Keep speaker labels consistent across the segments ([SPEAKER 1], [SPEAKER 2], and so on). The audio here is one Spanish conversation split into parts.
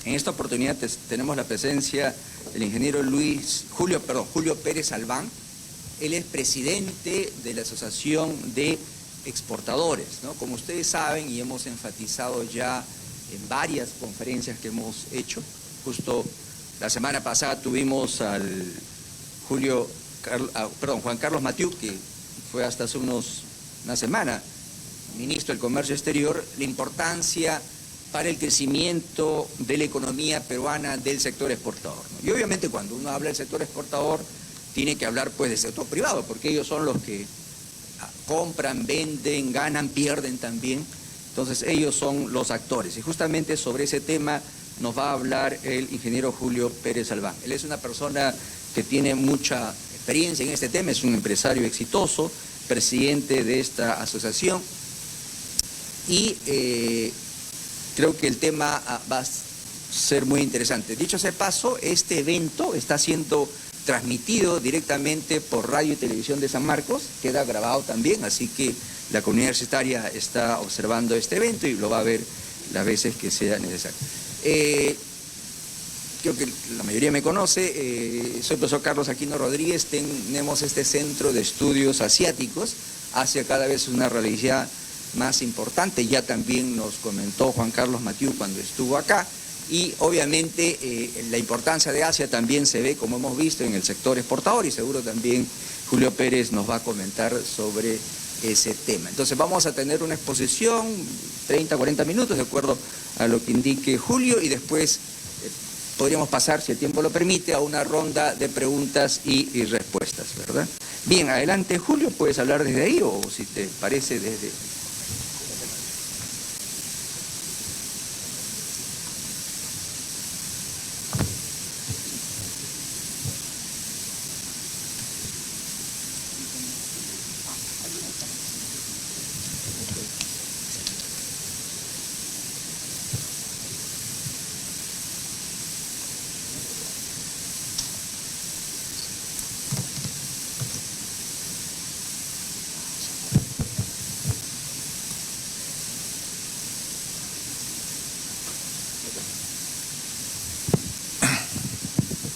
[SPEAKER 1] En esta oportunidad tenemos la presencia del ingeniero Julio Pérez Albán. Él es presidente de la Asociación de Exportadores, ¿no? Como ustedes saben y hemos enfatizado ya en varias conferencias que hemos hecho, justo la semana pasada tuvimos al Juan Carlos Mathieu, que fue hasta hace una semana ministro del Comercio Exterior, la importancia para el crecimiento de la economía peruana del sector exportador, ¿no? Y obviamente cuando uno habla del sector exportador tiene que hablar pues del sector privado, porque ellos son los que compran, venden, ganan, pierden también. Entonces ellos son los actores y justamente sobre ese tema nos va a hablar el ingeniero Julio Pérez Albán. Él es una persona que tiene mucha experiencia en este tema, es un empresario exitoso, presidente de esta asociación y creo que el tema va a ser muy interesante. Dicho sea de paso, este evento está siendo transmitido directamente por Radio y Televisión de San Marcos, queda grabado también, así que la comunidad universitaria está observando este evento y lo va a ver las veces que sea necesario. Creo que la mayoría me conoce, soy el profesor Carlos Aquino Rodríguez, tenemos este centro de estudios asiáticos, Asia cada vez es una realidad más importante, ya también nos comentó Juan Carlos Mathieu cuando estuvo acá, y obviamente la importancia de Asia también se ve, como hemos visto, en el sector exportador, y seguro también Julio Pérez nos va a comentar sobre ese tema. Entonces vamos a tener una exposición, 30, 40 minutos, de acuerdo a lo que indique Julio, y después podríamos pasar, si el tiempo lo permite, a una ronda de preguntas y respuestas, ¿verdad? Bien, adelante Julio, puedes hablar desde ahí o si te parece desde...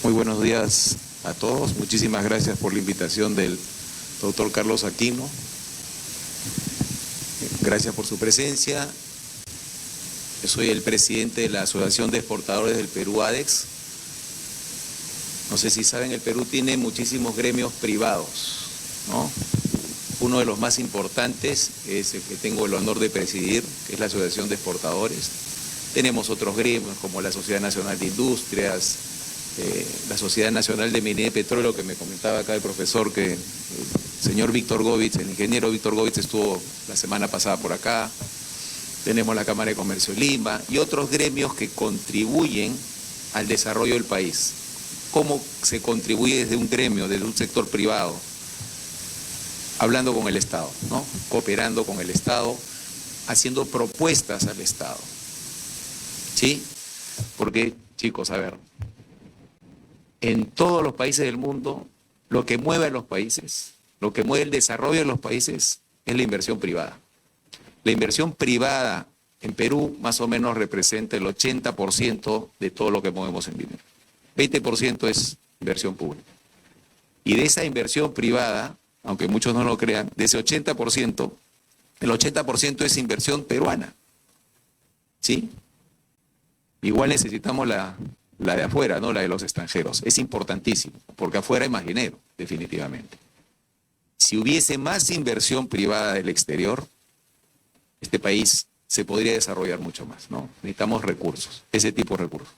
[SPEAKER 2] Muy buenos días a todos. Muchísimas gracias por la invitación del doctor Carlos Aquino. Gracias por su presencia. Yo soy el presidente de la Asociación de Exportadores del Perú, ADEX. No sé si saben, el Perú tiene muchísimos gremios privados, ¿no? Uno de los más importantes es el que tengo el honor de presidir, que es la Asociación de Exportadores. Tenemos otros gremios como la Sociedad Nacional de Industrias, la Sociedad Nacional de Minería y Petróleo, que me comentaba acá el profesor que el señor Víctor Govitz, el ingeniero Víctor Govitz, estuvo la semana pasada por acá. Tenemos la Cámara de Comercio de Lima y otros gremios que contribuyen al desarrollo del país. ¿Cómo se contribuye desde un gremio, desde un sector privado? Hablando con el Estado, ¿no? Cooperando con el Estado, haciendo propuestas al Estado. ¿Sí? Porque, chicos, a ver, en todos los países del mundo, lo que mueve a los países, lo que mueve el desarrollo de los países es la inversión privada. La inversión privada en Perú más o menos representa el 80% de todo lo que movemos en dinero. 20% es inversión pública. Y de esa inversión privada, aunque muchos no lo crean, de ese 80%, el 80% es inversión peruana. ¿Sí? Igual necesitamos la de afuera, no la de los extranjeros. Es importantísimo, porque afuera hay más dinero, definitivamente. Si hubiese más inversión privada del exterior, este país se podría desarrollar mucho más, ¿no? Necesitamos recursos, ese tipo de recursos.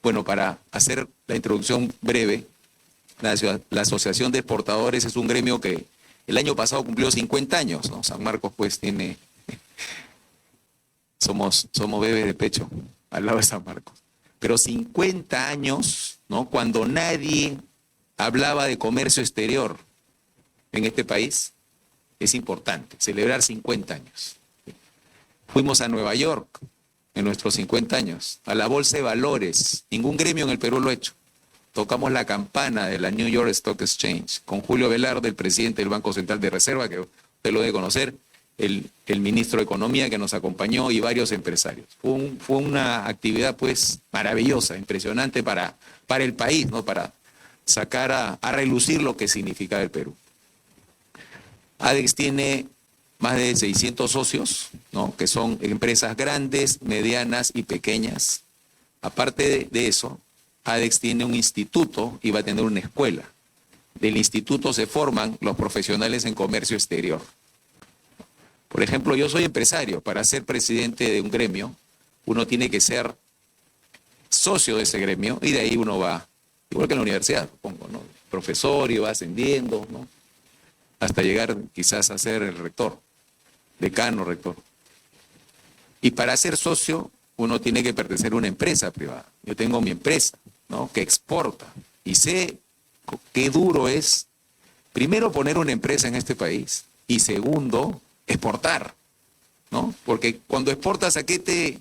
[SPEAKER 2] Bueno, para hacer la introducción breve, la Asociación de Exportadores es un gremio que el año pasado cumplió 50 años, ¿no? San Marcos pues tiene... Somos bebés de pecho al lado de San Marcos. Pero 50 años, ¿no? Cuando nadie hablaba de comercio exterior en este país, es importante celebrar 50 años. Fuimos a Nueva York en nuestros 50 años, a la Bolsa de Valores, ningún gremio en el Perú lo ha hecho. Tocamos la campana de la New York Stock Exchange con Julio Velarde, el presidente del Banco Central de Reserva, que usted lo debe conocer, el ministro de Economía que nos acompañó y varios empresarios. Fue una actividad pues maravillosa, impresionante para el país, ¿no? Para sacar a relucir lo que significa el Perú. ADEX tiene más de 600 socios, ¿no? Que son empresas grandes, medianas y pequeñas. Aparte de eso, ADEX tiene un instituto y va a tener una escuela. Del instituto se forman los profesionales en comercio exterior. Por ejemplo, yo soy empresario. Para ser presidente de un gremio, uno tiene que ser socio de ese gremio y de ahí uno va, igual que en la universidad, supongo, ¿no? Profesor y va ascendiendo, ¿no? Hasta llegar quizás a ser el rector, decano, rector. Y para ser socio, uno tiene que pertenecer a una empresa privada. Yo tengo mi empresa, ¿no? Que exporta y sé qué duro es, primero, poner una empresa en este país y segundo, exportar, ¿no? Porque cuando exportas, ¿a qué te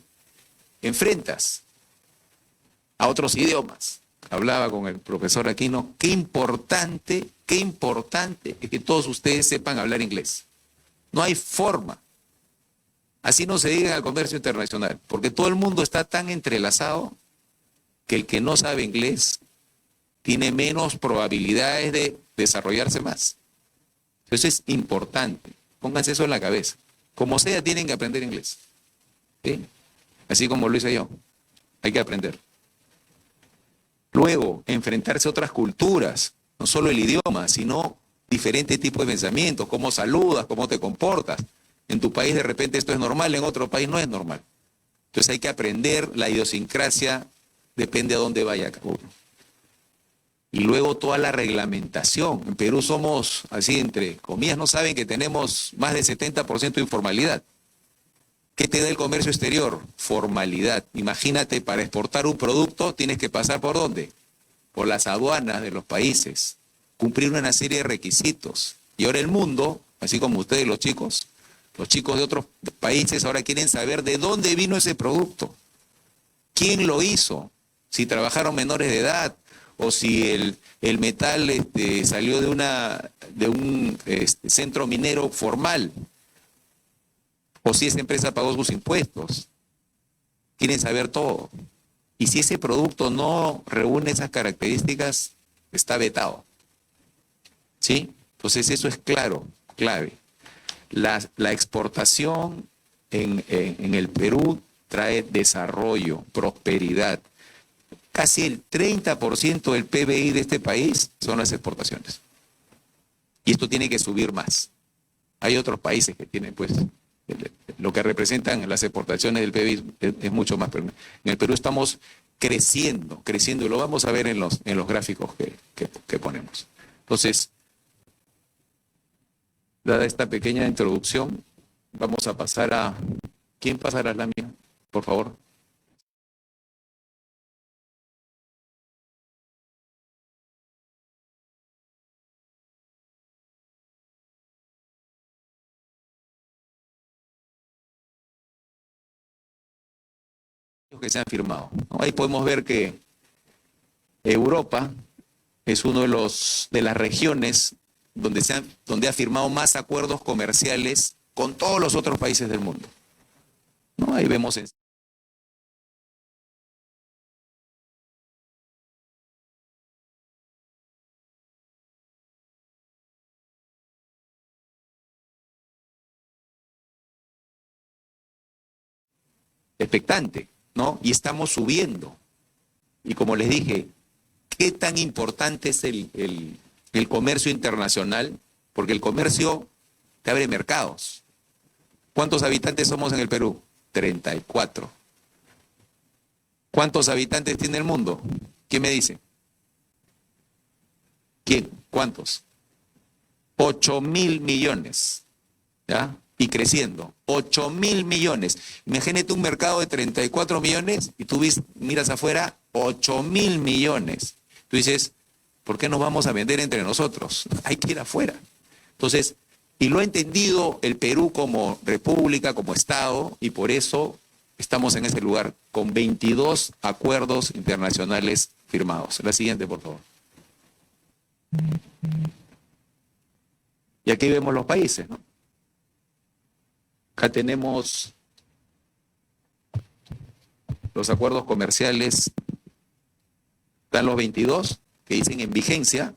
[SPEAKER 2] enfrentas? A otros idiomas. Hablaba con el profesor Aquino, qué importante es que todos ustedes sepan hablar inglés. No hay forma. Así no se diga al comercio internacional, porque todo el mundo está tan entrelazado que el que no sabe inglés tiene menos probabilidades de desarrollarse más. Eso es importante. Pónganse eso en la cabeza. Como sea, tienen que aprender inglés. ¿Sí? Así como lo hice yo. Hay que aprender. Luego, enfrentarse a otras culturas. No solo el idioma, sino diferentes tipos de pensamientos. Cómo saludas, cómo te comportas. En tu país de repente esto es normal, en otro país no es normal. Entonces hay que aprender la idiosincrasia, depende a dónde vaya cada uno. Y luego toda la reglamentación. En Perú somos, así entre comillas, no saben que tenemos más de 70% de informalidad. ¿Qué te da el comercio exterior? Formalidad. Imagínate, para exportar un producto tienes que pasar ¿por dónde? Por las aduanas de los países, cumplir una serie de requisitos. Y ahora el mundo, así como ustedes los chicos de otros países ahora quieren saber de dónde vino ese producto, quién lo hizo, si trabajaron menores de edad, o si el metal salió de un centro minero formal, o si esa empresa pagó sus impuestos. Quieren saber todo. Y si ese producto no reúne esas características, está vetado. ¿Sí? Entonces eso es clave. La exportación en el Perú trae desarrollo, prosperidad. Casi el 30% del PBI de este país son las exportaciones. Y esto tiene que subir más. Hay otros países que tienen, pues, lo que representan las exportaciones del PBI es mucho más. Pero en el Perú estamos creciendo, y lo vamos a ver en los gráficos que ponemos. Entonces, dada esta pequeña introducción, vamos a pasar a... ¿Quién pasará la mía? Por favor. Que se han firmado, ¿no? Ahí podemos ver que Europa es uno de las regiones donde ha firmado más acuerdos comerciales con todos los otros países del mundo, ¿no? Ahí vemos expectante, ¿no? Y estamos subiendo. Y como les dije, ¿qué tan importante es el comercio internacional? Porque el comercio te abre mercados. ¿Cuántos habitantes somos en el Perú? 34. ¿Cuántos habitantes tiene el mundo? ¿Quién me dice? ¿Quién? ¿Cuántos? 8.000 millones. ¿Ya? Y creciendo. 8.000 millones. Imagínate un mercado de 34 millones y tú miras afuera 8.000 millones. Tú dices, ¿por qué nos vamos a vender entre nosotros? Hay que ir afuera. Entonces, y lo ha entendido el Perú como república, como Estado, y por eso estamos en ese lugar, con 22 acuerdos internacionales firmados. La siguiente, por favor. Y aquí vemos los países, ¿no? Acá tenemos los acuerdos comerciales, están los 22 que dicen en vigencia,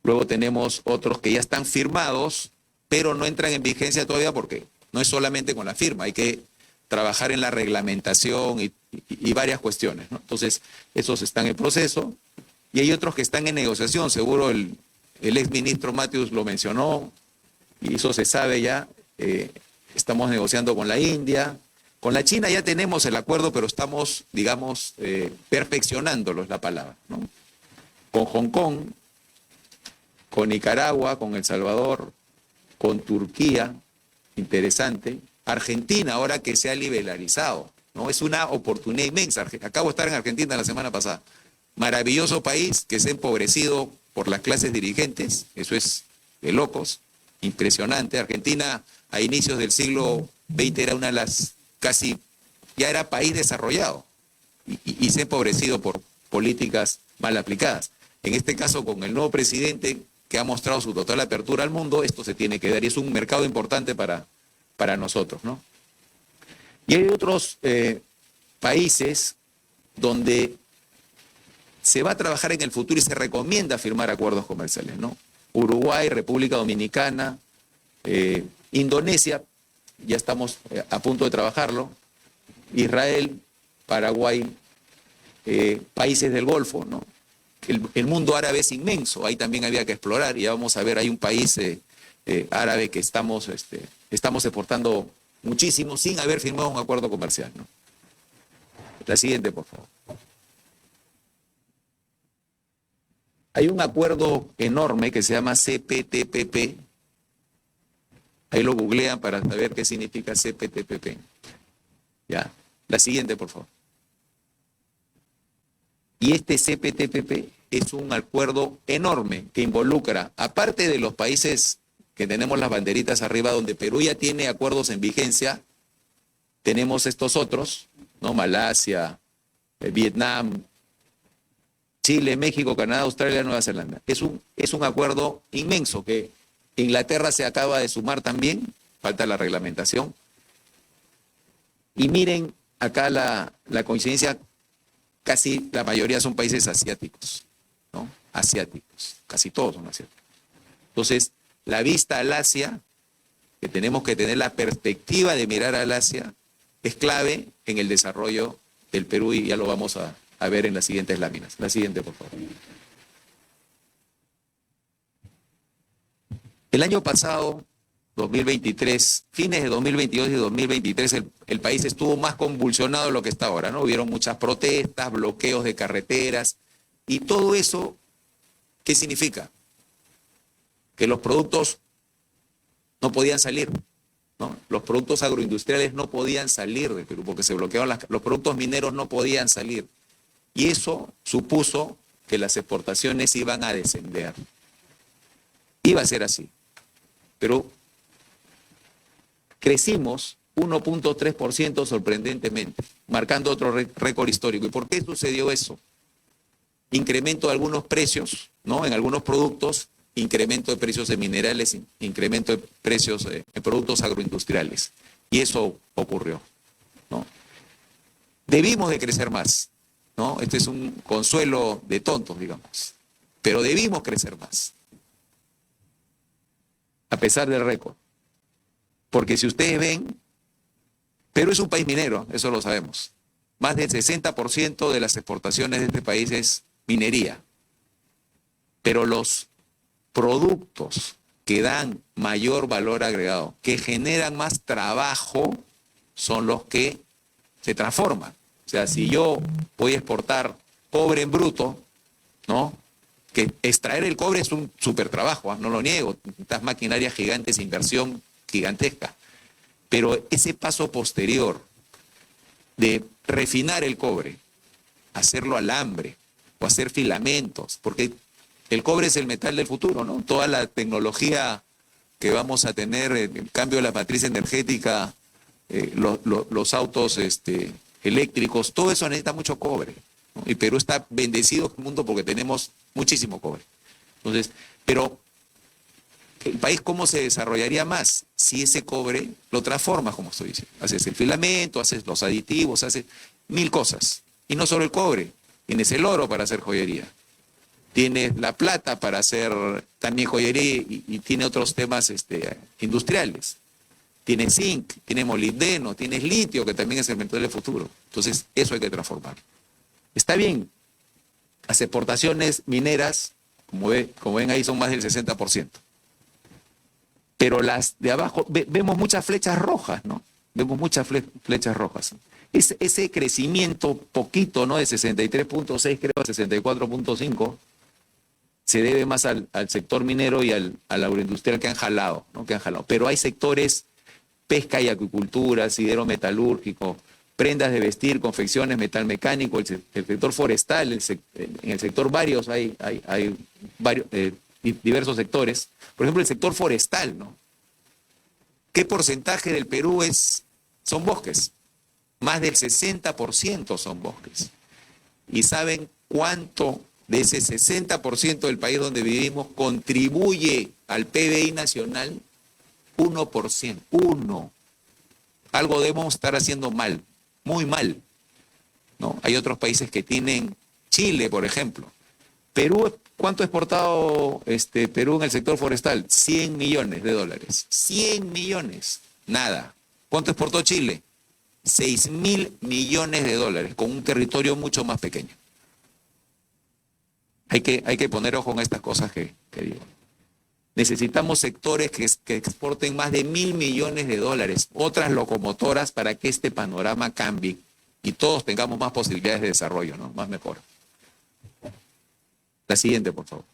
[SPEAKER 2] luego tenemos otros que ya están firmados, pero no entran en vigencia todavía porque no es solamente con la firma, hay que trabajar en la reglamentación y varias cuestiones, ¿no? Entonces, esos están en proceso y hay otros que están en negociación, seguro el exministro Matthews lo mencionó y eso se sabe ya, estamos negociando con la India, con la China ya tenemos el acuerdo, pero estamos, digamos, perfeccionándolo, es la palabra, ¿no? Con Hong Kong, con Nicaragua, con El Salvador, con Turquía, interesante. Argentina, ahora que se ha liberalizado, ¿no? Es una oportunidad inmensa. Acabo de estar en Argentina la semana pasada. Maravilloso país que se ha empobrecido por las clases dirigentes, eso es de locos, impresionante. Argentina a inicios del siglo XX era una de las casi, ya era país desarrollado y se ha empobrecido por políticas mal aplicadas. En este caso, con el nuevo presidente que ha mostrado su total apertura al mundo, esto se tiene que dar y es un mercado importante para nosotros, ¿no? Y hay otros países donde se va a trabajar en el futuro y se recomienda firmar acuerdos comerciales, ¿no? Uruguay, República Dominicana, Indonesia, ya estamos a punto de trabajarlo, Israel, Paraguay, países del Golfo, ¿no? El mundo árabe es inmenso, ahí también había que explorar y ya vamos a ver, hay un país árabe que estamos exportando muchísimo sin haber firmado un acuerdo comercial, ¿no? La siguiente, por favor. Hay un acuerdo enorme que se llama CPTPP. Ahí lo googlean para saber qué significa CPTPP. Ya. La siguiente, por favor. Y este CPTPP es un acuerdo enorme que involucra, aparte de los países que tenemos las banderitas arriba, donde Perú ya tiene acuerdos en vigencia, tenemos estos otros, ¿no? Malasia, Vietnam, Chile, México, Canadá, Australia, Nueva Zelanda. Es un acuerdo inmenso que Inglaterra se acaba de sumar también, falta la reglamentación. Y miren acá la coincidencia, casi la mayoría son países asiáticos, ¿no? Asiáticos, casi todos son asiáticos. Entonces, la vista al Asia, que tenemos que tener la perspectiva de mirar al Asia, es clave en el desarrollo del Perú y ya lo vamos a ver en las siguientes láminas. La siguiente, por favor. El año pasado, 2023, fines de 2022 y 2023, el país estuvo más convulsionado de lo que está ahora, ¿no? Hubieron muchas protestas, bloqueos de carreteras, y todo eso, ¿qué significa? Que los productos no podían salir, ¿no? Los productos agroindustriales no podían salir del Perú porque se bloqueaban, los productos mineros no podían salir. Y eso supuso que las exportaciones iban a descender. Iba a ser así. Pero crecimos 1.3% sorprendentemente, marcando otro récord histórico. ¿Y por qué sucedió eso? Incremento de algunos precios, ¿no? En algunos productos, incremento de precios de minerales, incremento de precios en productos agroindustriales. Y eso ocurrió, ¿no? Debimos de crecer más, ¿no? Este es un consuelo de tontos, digamos. Pero debimos crecer más, a pesar del récord. Porque si ustedes ven, Perú es un país minero, eso lo sabemos. Más del 60% de las exportaciones de este país es minería. Pero los productos que dan mayor valor agregado, que generan más trabajo, son los que se transforman. O sea, si yo voy a exportar cobre en bruto, ¿no? Que extraer el cobre es un súper trabajo, no lo niego, estas maquinarias gigantes, inversión gigantesca. Pero ese paso posterior de refinar el cobre, hacerlo alambre o hacer filamentos, porque el cobre es el metal del futuro, ¿no? Toda la tecnología que vamos a tener, el cambio de la matriz energética, los autos eléctricos, todo eso necesita mucho cobre, ¿no? Y Perú está bendecido en el mundo porque tenemos muchísimo cobre. Entonces, pero el país, ¿cómo se desarrollaría más? si ese cobre lo transformas, como estoy diciendo. Haces el filamento, haces los aditivos, haces 1000 cosas. Y no solo el cobre, tienes el oro para hacer joyería. Tienes la plata para hacer también joyería y tiene otros temas industriales. Tienes zinc, tienes molibdeno, tienes litio, que también es el metal del futuro. Entonces, eso hay que transformar. Está bien, las exportaciones mineras, como ven ahí, son más del 60%. Pero las de abajo, vemos muchas flechas rojas, ¿no? Vemos muchas flechas rojas. Ese crecimiento poquito, ¿no? De 63.6, creo, a 64.5, se debe más al sector minero y al agroindustrial que han jalado, ¿no? Que han jalado. Pero hay sectores, pesca y acuicultura, sidero-metalúrgico, prendas de vestir, confecciones, metal mecánico, el sector forestal, en el sector varios hay varios, diversos sectores. Por ejemplo, el sector forestal, ¿no? ¿Qué porcentaje del Perú son bosques? Más del 60% son bosques. ¿Y saben cuánto de ese 60% del país donde vivimos contribuye al PBI nacional? 1%. 1. Algo debemos estar haciendo mal, muy mal, ¿no? Hay otros países que tienen, Chile, por ejemplo. Perú, ¿cuánto ha exportado Perú en el sector forestal? $100 millones. 100 millones. Nada. ¿Cuánto exportó Chile? $6.000 millones, con un territorio mucho más pequeño. Hay que poner ojo en estas cosas que digo. Necesitamos sectores que exporten más de $1.000 millones, otras locomotoras para que este panorama cambie y todos tengamos más posibilidades de desarrollo, ¿no? Más mejor. La siguiente, por favor.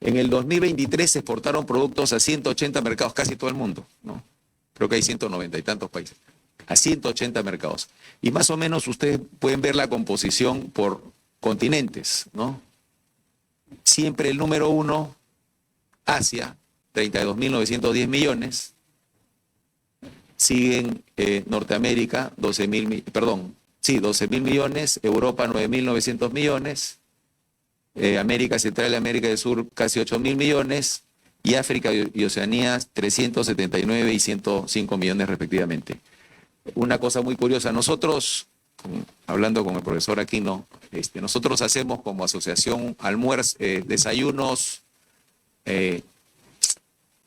[SPEAKER 2] En el 2023 se exportaron productos a 180 mercados, casi todo el mundo, ¿no? Creo que hay 190 y tantos países. A 180 mercados. Y más o menos ustedes pueden ver la composición por continentes, ¿no? Siempre el número 1, Asia, 32.910 millones. Siguen Norteamérica, 12.000 millones. Europa, 9.900 millones. América Central y América del Sur, casi 8.000 millones. Y África y Oceanía, 379 y 105 millones respectivamente. Una cosa muy curiosa, nosotros, hablando con el profesor Aquino, nosotros hacemos como asociación desayunos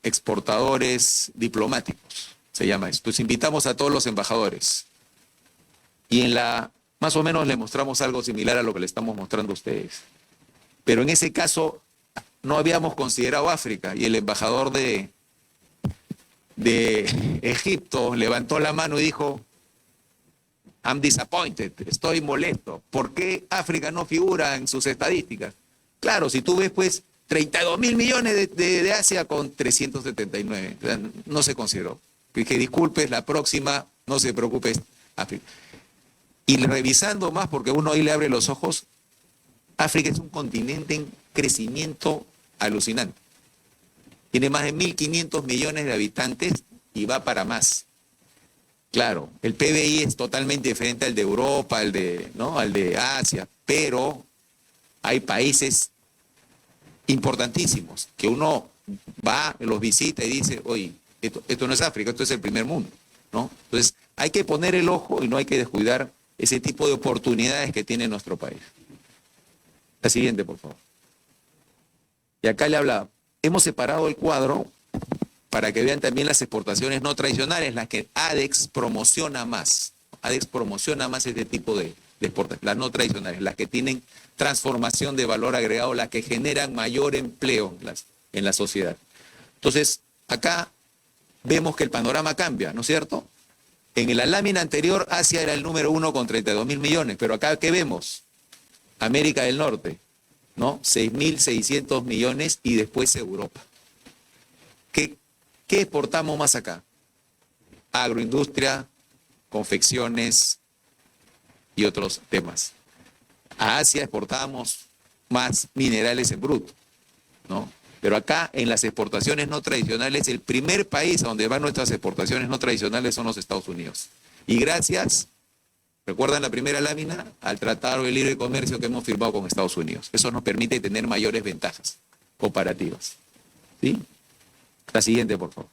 [SPEAKER 2] exportadores diplomáticos, se llama eso. Pues invitamos a todos los embajadores y más o menos le mostramos algo similar a lo que le estamos mostrando a ustedes. Pero en ese caso no habíamos considerado África y el embajador de Egipto levantó la mano y dijo: I'm disappointed, estoy molesto. ¿Por qué África no figura en sus estadísticas? Claro, si tú ves, pues, 32.000 millones de Asia con 379. O sea, no se consideró. Que disculpes, la próxima, no se preocupe, África. Y revisando más, porque uno ahí le abre los ojos, África es un continente en crecimiento alucinante. Tiene más de 1.500 millones de habitantes y va para más. Claro, el PBI es totalmente diferente al de Europa, al de Asia, pero hay países importantísimos que uno va, los visita y dice: oye, esto no es África, esto es el primer mundo, ¿no? Entonces, hay que poner el ojo y no hay que descuidar ese tipo de oportunidades que tiene nuestro país. La siguiente, por favor. Y acá le hablaba. Hemos separado el cuadro para que vean también las exportaciones no tradicionales, las que ADEX promociona más. ADEX promociona más este tipo de exportaciones, las no tradicionales, las que tienen transformación de valor agregado, las que generan mayor empleo en la sociedad. Entonces, acá vemos que el panorama cambia, ¿no es cierto? En la lámina anterior, Asia era el número 1 con 32.000 millones, pero acá, ¿qué vemos? América del Norte, ¿no? 6.600 millones y después Europa. ¿Qué exportamos más acá? Agroindustria, confecciones y otros temas. A Asia exportamos más minerales en bruto, ¿no? Pero acá, en las exportaciones no tradicionales, el primer país a donde van nuestras exportaciones no tradicionales son los Estados Unidos. Y gracias, ¿recuerdan la primera lámina? Al Tratado de Libre Comercio que hemos firmado con Estados Unidos. Eso nos permite tener mayores ventajas comparativas. ¿Sí? La siguiente, por favor.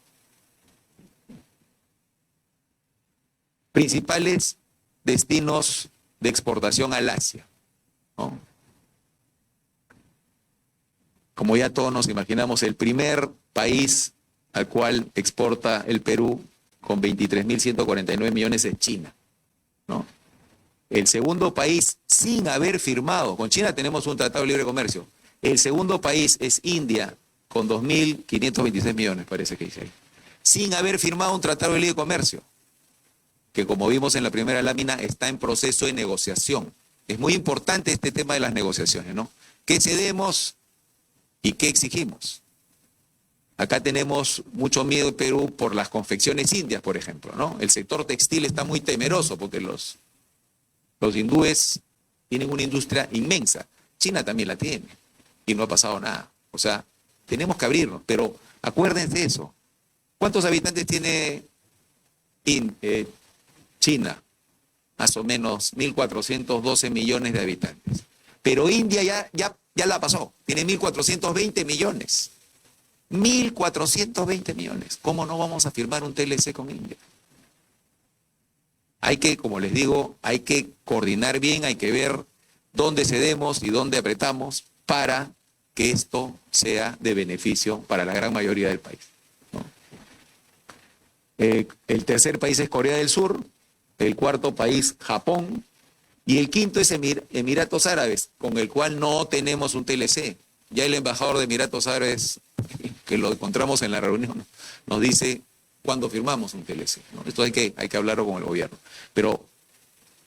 [SPEAKER 2] Principales destinos de exportación al Asia, ¿no? Como ya todos nos imaginamos, el primer país al cual exporta el Perú con 23.149 millones es China, ¿no? El segundo país sin haber firmado, con China tenemos un tratado de libre comercio, el segundo país es India con 2.526 millones, parece que dice ahí, sin haber firmado un tratado de libre comercio, que como vimos en la primera lámina está en proceso de negociación. Es muy importante este tema de las negociaciones, ¿no? ¿Qué cedemos y qué exigimos? Acá tenemos mucho miedo en Perú por las confecciones indias, por ejemplo, ¿no? El sector textil está muy temeroso porque los hindúes tienen una industria inmensa. China también la tiene y no ha pasado nada. O sea, tenemos que abrirnos, pero acuérdense de eso. ¿Cuántos habitantes tiene China? Más o menos 1.412 millones de habitantes. Pero India ya la pasó, tiene 1.420 millones. 1.420 millones. ¿Cómo no vamos a firmar un TLC con India? Hay que, como les digo, hay que coordinar bien, hay que ver dónde cedemos y dónde apretamos para que esto sea de beneficio para la gran mayoría del país, ¿no? El tercer país es Corea del Sur, el cuarto país Japón y el quinto es Emiratos Árabes, con el cual no tenemos un TLC. Ya el embajador de Emiratos Árabes, que lo encontramos en la reunión, nos dice cuándo firmamos un TLC, ¿no? Esto hay que hablarlo con el gobierno. Pero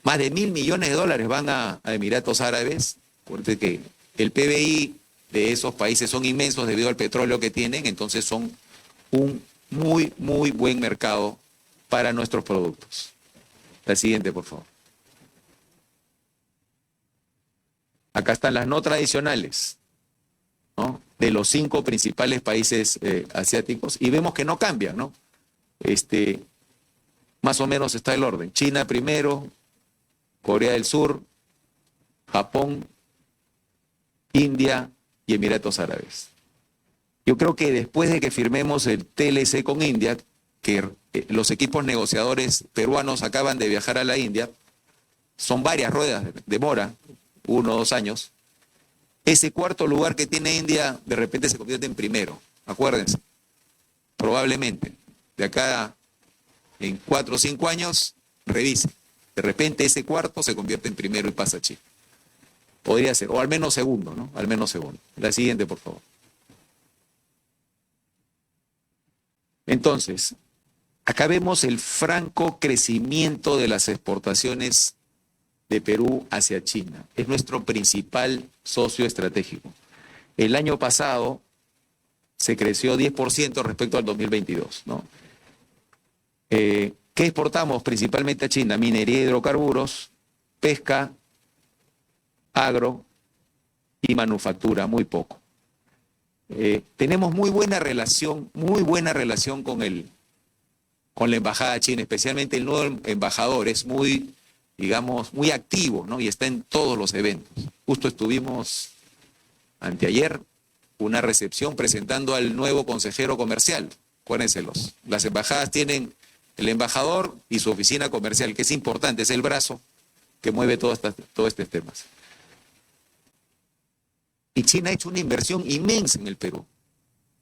[SPEAKER 2] más de 1.000 millones de dólares van a Emiratos Árabes, porque el PBI de esos países son inmensos debido al petróleo que tienen, entonces son un muy, muy buen mercado para nuestros productos. La siguiente, por favor. Acá están las no tradicionales, ¿no? De los 5 principales países asiáticos y vemos que no cambian, ¿no? Más o menos está el orden. China primero, Corea del Sur, Japón, India y Emiratos Árabes. Yo creo que después de que firmemos el TLC con India, que los equipos negociadores peruanos acaban de viajar a la India, son varias ruedas, demora 1 o 2 años, ese cuarto lugar que tiene India de repente se convierte en primero. Acuérdense, probablemente, de acá en 4 o 5 años, revise. De repente ese cuarto se convierte en primero y pasa a China. Podría ser, o al menos segundo, ¿no? Al menos segundo. La siguiente, por favor. Entonces, acá vemos el franco crecimiento de las exportaciones de Perú hacia China. Es nuestro principal socio estratégico. El año pasado se creció 10% respecto al 2022, ¿no? ¿Qué exportamos principalmente a China? Minería y hidrocarburos, pesca, agro y manufactura, muy poco. Tenemos muy buena relación con la embajada china, especialmente el nuevo embajador es muy, digamos, muy activo, ¿no? Y está en todos los eventos. Justo estuvimos anteayer una recepción presentando al nuevo consejero comercial. Acuérdense, las embajadas tienen el embajador y su oficina comercial, que es importante, es el brazo que mueve todos estos temas. Y China ha hecho una inversión inmensa en el Perú,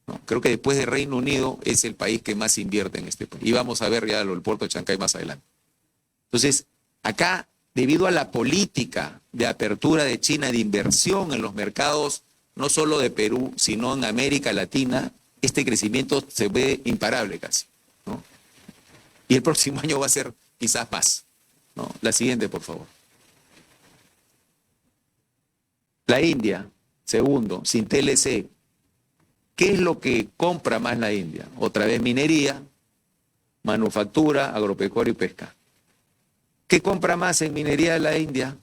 [SPEAKER 2] ¿no? Creo que después de Reino Unido es el país que más invierte en este país. Y vamos a ver ya el puerto de Chancay más adelante. Entonces, acá, debido a la política de apertura de China, de inversión en los mercados, no solo de Perú, sino en América Latina, este crecimiento se ve imparable casi, ¿no? Y el próximo año va a ser quizás más, ¿no? La siguiente, por favor. La India, segundo, sin TLC. ¿Qué es lo que compra más la India? Otra vez minería, manufactura, agropecuario y pesca. ¿Qué compra más en minería de la India?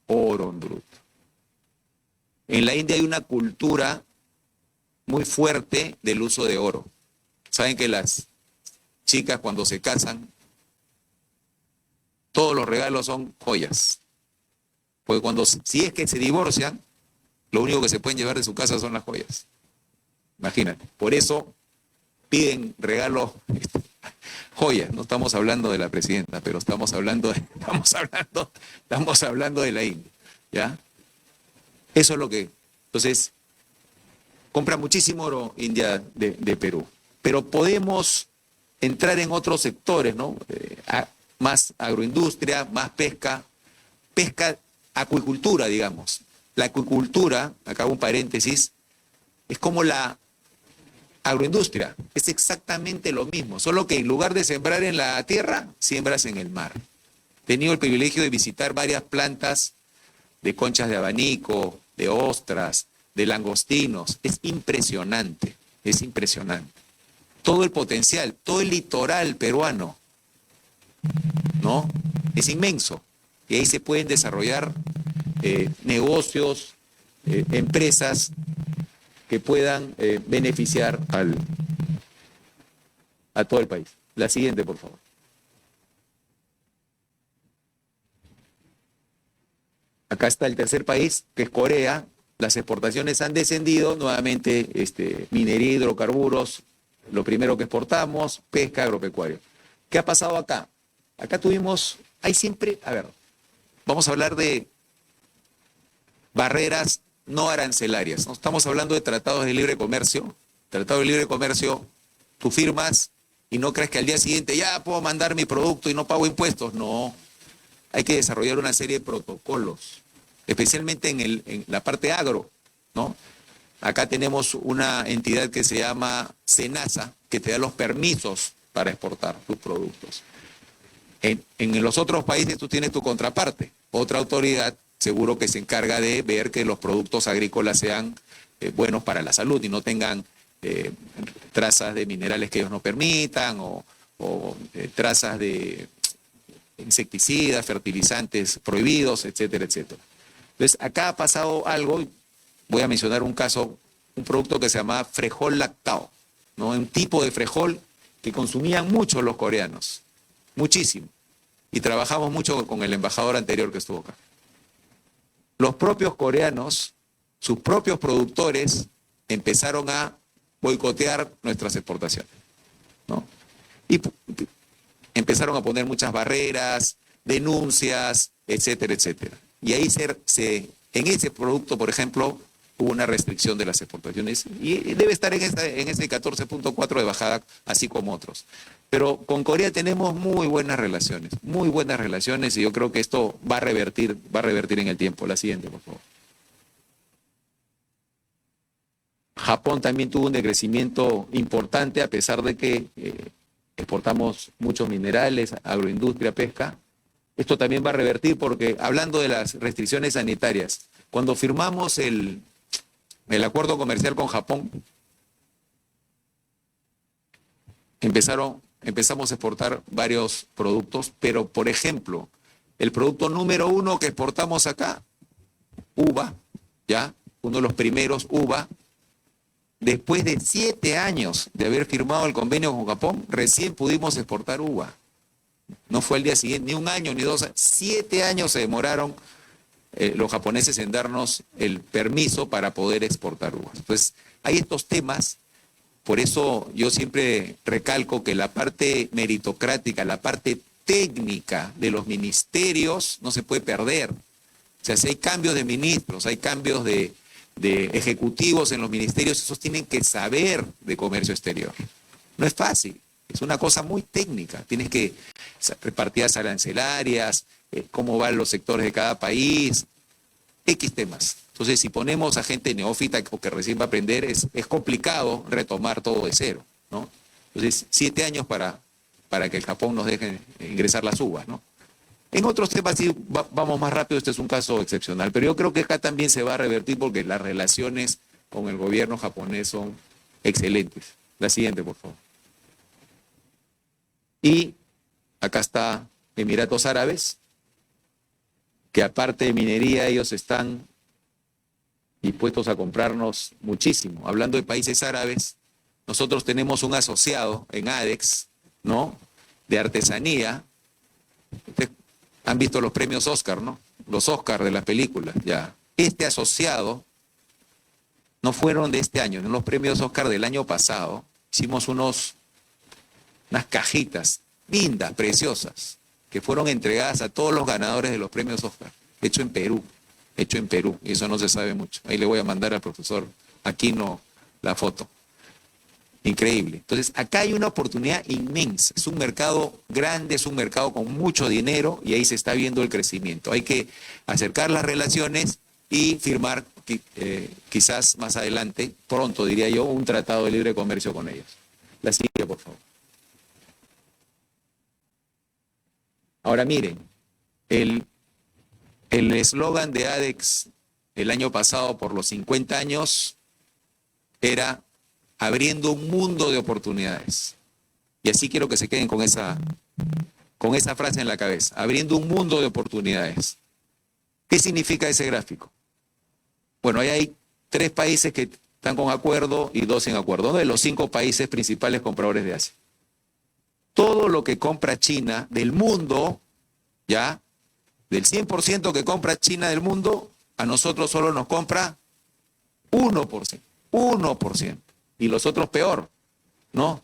[SPEAKER 2] Oro en bruto. En la India hay una cultura muy fuerte del uso de oro. Saben que las chicas cuando se casan, todos los regalos son joyas. Porque si es que se divorcian, lo único que se pueden llevar de su casa son las joyas. Imagínate. Por eso piden regalos, joyas. No estamos hablando de la presidenta, pero estamos hablando de la India, ¿ya? Eso es lo que... Entonces, compra muchísimo oro India de Perú. Pero podemos entrar en otros sectores, ¿no? Más agroindustria, más pesca, acuicultura, digamos. La acuicultura, acá hago un paréntesis, es como la agroindustria, es exactamente lo mismo, solo que en lugar de sembrar en la tierra, siembras en el mar. He tenido el privilegio de visitar varias plantas de conchas de abanico, de ostras, de langostinos. Es impresionante, es impresionante. Todo el potencial, todo el litoral peruano, ¿no? Es inmenso. Y ahí se pueden desarrollar negocios, empresas que puedan beneficiar a todo el país. La siguiente, por favor. Acá está el tercer país, que es Corea. Las exportaciones han descendido, nuevamente minería, hidrocarburos, lo primero que exportamos, pesca, agropecuario. ¿Qué ha pasado acá? Acá hay siempre, vamos a hablar de barreras no arancelarias. No estamos hablando de tratados de libre comercio. Tratado de libre comercio, tú firmas y no crees que al día siguiente ya puedo mandar mi producto y no pago impuestos. No, hay que desarrollar una serie de protocolos, especialmente en la parte agro, ¿no? Acá tenemos una entidad que se llama SENASA, que te da los permisos para exportar tus productos. En los otros países tú tienes tu contraparte, otra autoridad seguro que se encarga de ver que los productos agrícolas sean buenos para la salud y no tengan trazas de minerales que ellos no permitan o trazas de insecticidas, fertilizantes prohibidos, etcétera, etcétera. Entonces, acá ha pasado algo, voy a mencionar un caso, un producto que se llama frejol lactado, ¿no? Un tipo de frejol que consumían mucho los coreanos, muchísimo. Y trabajamos mucho con el embajador anterior que estuvo acá. Los propios coreanos, sus propios productores, empezaron a boicotear nuestras exportaciones, ¿no? Y empezaron a poner muchas barreras, denuncias, etcétera, etcétera. Y ahí en ese producto, por ejemplo, hubo una restricción de las exportaciones y debe estar en ese 14.4 de bajada, así como otros. Pero con Corea tenemos muy buenas relaciones y yo creo que esto va a revertir en el tiempo. La siguiente, por favor. Japón también tuvo un decrecimiento importante a pesar de que exportamos muchos minerales, agroindustria, pesca. Esto también va a revertir porque, hablando de las restricciones sanitarias, cuando firmamos el acuerdo comercial con Japón, empezamos a exportar varios productos, pero, por ejemplo, el producto número 1 que exportamos acá, uva, ¿ya? Uno de los primeros, uva. Después de 7 años de haber firmado el convenio con Japón, recién pudimos exportar uva. No fue al día siguiente, ni un año, ni 2 años. 7 años se demoraron los japoneses en darnos el permiso para poder exportar uvas. Entonces, hay estos temas, por eso yo siempre recalco que la parte meritocrática, la parte técnica de los ministerios no se puede perder. O sea, si hay cambios de ministros, hay cambios de ejecutivos en los ministerios, esos tienen que saber de comercio exterior. No es fácil, es una cosa muy técnica. Tienes que repartir las arancelarias, cómo van los sectores de cada país, X temas. Entonces, si ponemos a gente neófita o que recién va a aprender, es complicado retomar todo de cero, ¿no? Entonces, 7 años para que el Japón nos deje ingresar las uvas, ¿no? En otros temas sí vamos más rápido, este es un caso excepcional, pero yo creo que acá también se va a revertir porque las relaciones con el gobierno japonés son excelentes. La siguiente, por favor. Y acá está Emiratos Árabes, que aparte de minería ellos están dispuestos a comprarnos muchísimo. Hablando de países árabes, nosotros tenemos un asociado en ADEX, ¿no? De artesanía. Ustedes han visto los premios Oscar, ¿no? Los Oscar de las películas, ya. Este asociado no fueron de este año, en los premios Oscar del año pasado, hicimos unas cajitas lindas, preciosas, que fueron entregadas a todos los ganadores de los premios Oscar, hecho en Perú, y eso no se sabe mucho. Ahí le voy a mandar al profesor Aquino la foto. Increíble. Entonces, acá hay una oportunidad inmensa. Es un mercado grande, es un mercado con mucho dinero y ahí se está viendo el crecimiento. Hay que acercar las relaciones y firmar, quizás más adelante, pronto diría yo, un tratado de libre comercio con ellos. La siguiente, por favor. Ahora miren, el eslogan de ADEX el año pasado por los 50 años era abriendo un mundo de oportunidades. Y así quiero que se queden con esa frase en la cabeza, abriendo un mundo de oportunidades. ¿Qué significa ese gráfico? Bueno, ahí hay 3 países que están con acuerdo y 2 sin acuerdo, uno de los 5 países principales compradores de Asia. Todo lo que compra China del mundo, ya, del 100% que compra China del mundo, a nosotros solo nos compra 1%. 1%. Y los otros peor, ¿no?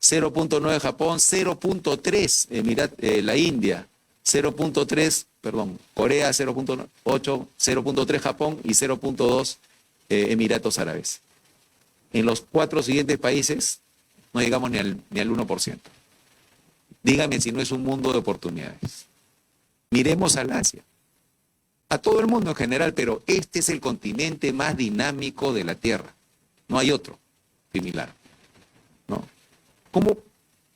[SPEAKER 2] 0.9 Japón, 0.3 la India, 0.3, perdón, Corea, 0.8, 0.3 Japón y 0.2 Emiratos Árabes. En los 4 siguientes países no llegamos ni al 1%. Dígame si no es un mundo de oportunidades. Miremos al Asia, a todo el mundo en general, pero este es el continente más dinámico de la Tierra. No hay otro similar, ¿no? Como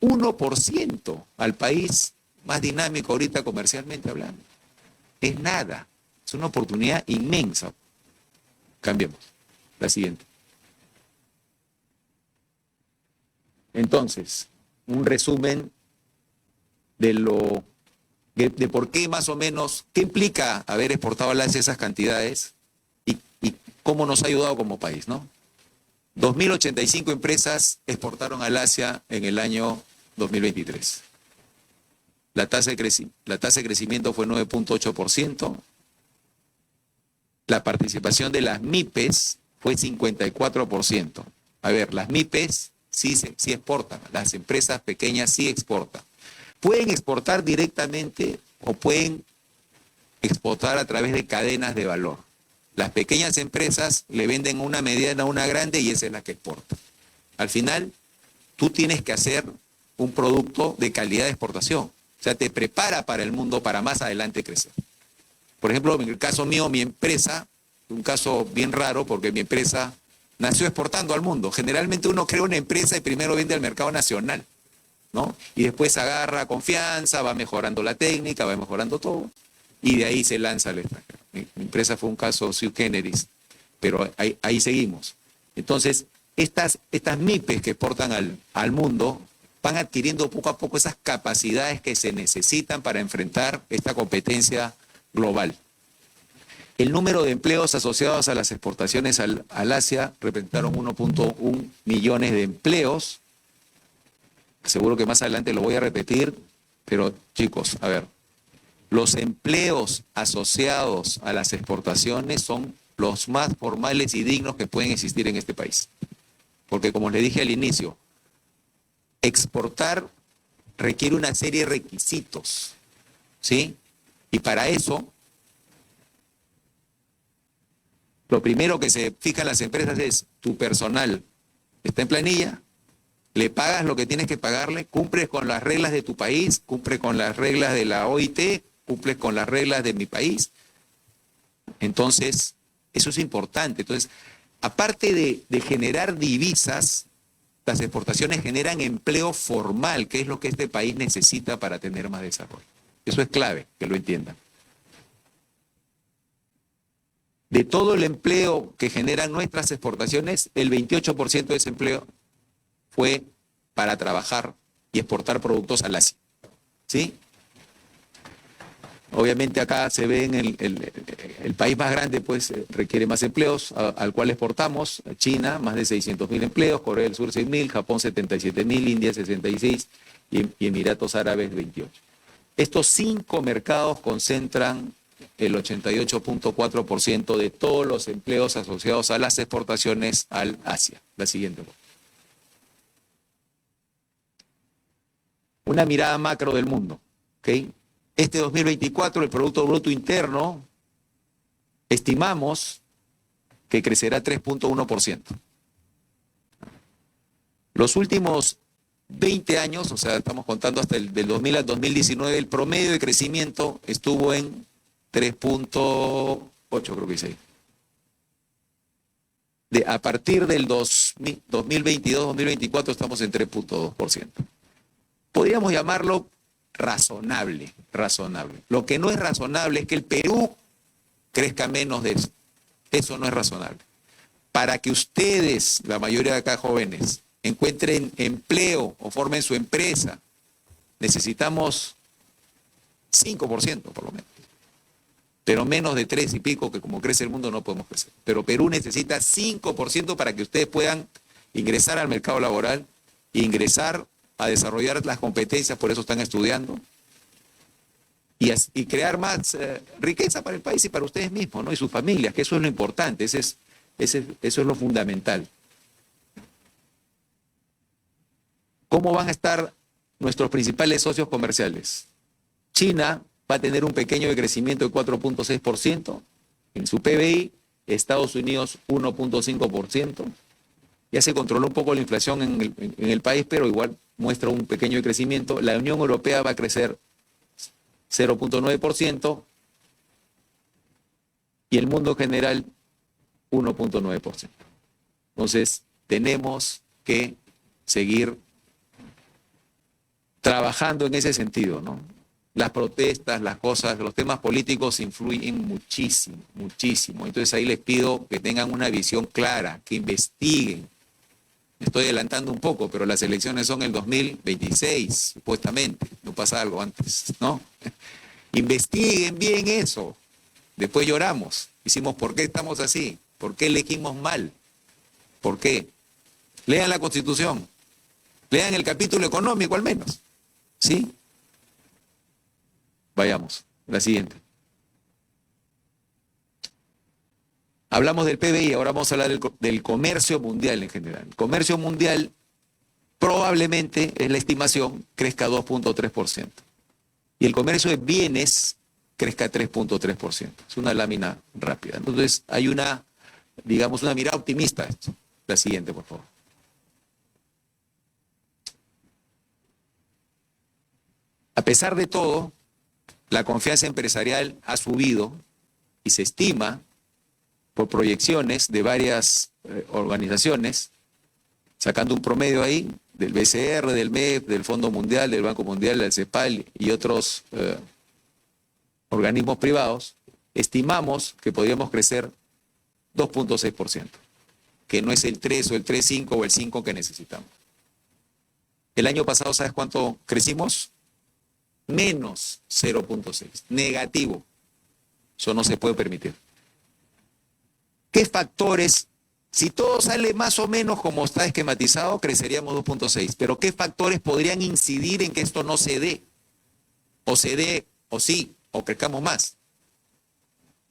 [SPEAKER 2] 1% al país más dinámico ahorita comercialmente hablando. Es nada, es una oportunidad inmensa. Cambiemos. La siguiente. Entonces, un resumen de por qué más o menos, qué implica haber exportado al Asia esas cantidades y cómo nos ha ayudado como país, ¿no? 2.085 empresas exportaron al Asia en el año 2023. La tasa de crecimiento fue 9.8%. La participación de las MIPES fue 54%. A ver, las MIPES sí exportan, las empresas pequeñas sí exportan. Pueden exportar directamente o pueden exportar a través de cadenas de valor. Las pequeñas empresas le venden una mediana a una grande y esa es la que exporta. Al final, tú tienes que hacer un producto de calidad de exportación. O sea, te prepara para el mundo para más adelante crecer. Por ejemplo, en el caso mío, mi empresa, un caso bien raro porque mi empresa nació exportando al mundo. Generalmente uno crea una empresa y primero vende al mercado nacional, ¿no? Y después agarra confianza, va mejorando la técnica, va mejorando todo y de ahí se lanza al extranjero. Mi empresa fue un caso sui generis, pero ahí seguimos. Entonces, estas MIPES que exportan al mundo van adquiriendo poco a poco esas capacidades que se necesitan para enfrentar esta competencia global. El número de empleos asociados a las exportaciones al Asia representaron 1.1 millones de empleos. Seguro que más adelante lo voy a repetir, pero chicos, a ver, los empleos asociados a las exportaciones son los más formales y dignos que pueden existir en este país. Porque como les dije al inicio, exportar requiere una serie de requisitos, ¿sí? Y para eso, lo primero que se fijan las empresas es tu personal está en planilla, le pagas lo que tienes que pagarle, cumples con las reglas de tu país, cumples con las reglas de la OIT, cumples con las reglas de mi país. Entonces, eso es importante. Entonces, aparte de generar divisas, las exportaciones generan empleo formal, que es lo que este país necesita para tener más desarrollo. Eso es clave, que lo entiendan. De todo el empleo que generan nuestras exportaciones, el 28% de ese empleo fue para trabajar y exportar productos al Asia. ¿Sí? Obviamente acá se ve en el país más grande, pues requiere más empleos, al cual exportamos. China, más de 600.000 empleos, Corea del Sur 6.000, Japón 77.000, India 66 y Emiratos Árabes 28. Estos 5 mercados concentran el 88.4% de todos los empleos asociados a las exportaciones al Asia. La siguiente. Una mirada macro del mundo. ¿Okay? Este 2024 el Producto Bruto Interno estimamos que crecerá 3.1%. Los últimos 20 años, o sea, estamos contando hasta del 2000 al 2019, el promedio de crecimiento estuvo en 3.8, creo que sí. A partir del 2022-2024 estamos en 3.2%. Podríamos llamarlo razonable. Lo que no es razonable es que el Perú crezca menos de eso. Eso no es razonable. Para que ustedes, la mayoría de acá jóvenes, encuentren empleo o formen su empresa, necesitamos 5% por lo menos. Pero menos de 3 y pico, que como crece el mundo no podemos crecer. Pero Perú necesita 5% para que ustedes puedan ingresar al mercado laboral, ingresar a desarrollar las competencias, por eso están estudiando, y crear más riqueza para el país y para ustedes mismos, ¿no? Y sus familias, que eso es lo importante, eso es lo fundamental. ¿Cómo van a estar nuestros principales socios comerciales? China va a tener un pequeño crecimiento de 4.6% en su PBI, Estados Unidos 1.5%. Ya se controló un poco la inflación en el país, pero igual muestra un pequeño crecimiento. La Unión Europea va a crecer 0.9% y el mundo general 1.9%. Entonces, tenemos que seguir trabajando en ese sentido, ¿no? Las protestas, las cosas, los temas políticos influyen muchísimo, muchísimo. Entonces ahí les pido que tengan una visión clara, que investiguen. Me estoy adelantando un poco, pero las elecciones son el 2026, supuestamente. No pasa algo antes, ¿no? Investiguen bien eso. Después lloramos. Decimos, ¿por qué estamos así? ¿Por qué elegimos mal? ¿Por qué? Lean la Constitución. Lean el capítulo económico al menos. ¿Sí? Vayamos. La siguiente. Hablamos del PBI, ahora vamos a hablar del comercio mundial en general. El comercio mundial probablemente, es la estimación, crezca 2.3%. Y el comercio de bienes crezca 3.3%. Es una lámina rápida. Entonces hay una, digamos, una mirada optimista a esto. La siguiente, por favor. A pesar de todo, la confianza empresarial ha subido y se estima por proyecciones de varias organizaciones, sacando un promedio ahí del BCR, del MEF, del Fondo Mundial, del Banco Mundial, del CEPAL y otros organismos privados, estimamos que podríamos crecer 2.6%, que no es el 3 o el 3.5 o el 5 que necesitamos. El año pasado, ¿sabes cuánto crecimos? Menos 0.6, negativo. Eso no se puede permitir. ¿Qué factores, si todo sale más o menos como está esquematizado, creceríamos 2.6, pero qué factores podrían incidir en que esto no se dé? O se dé, o sí, o crezcamos más.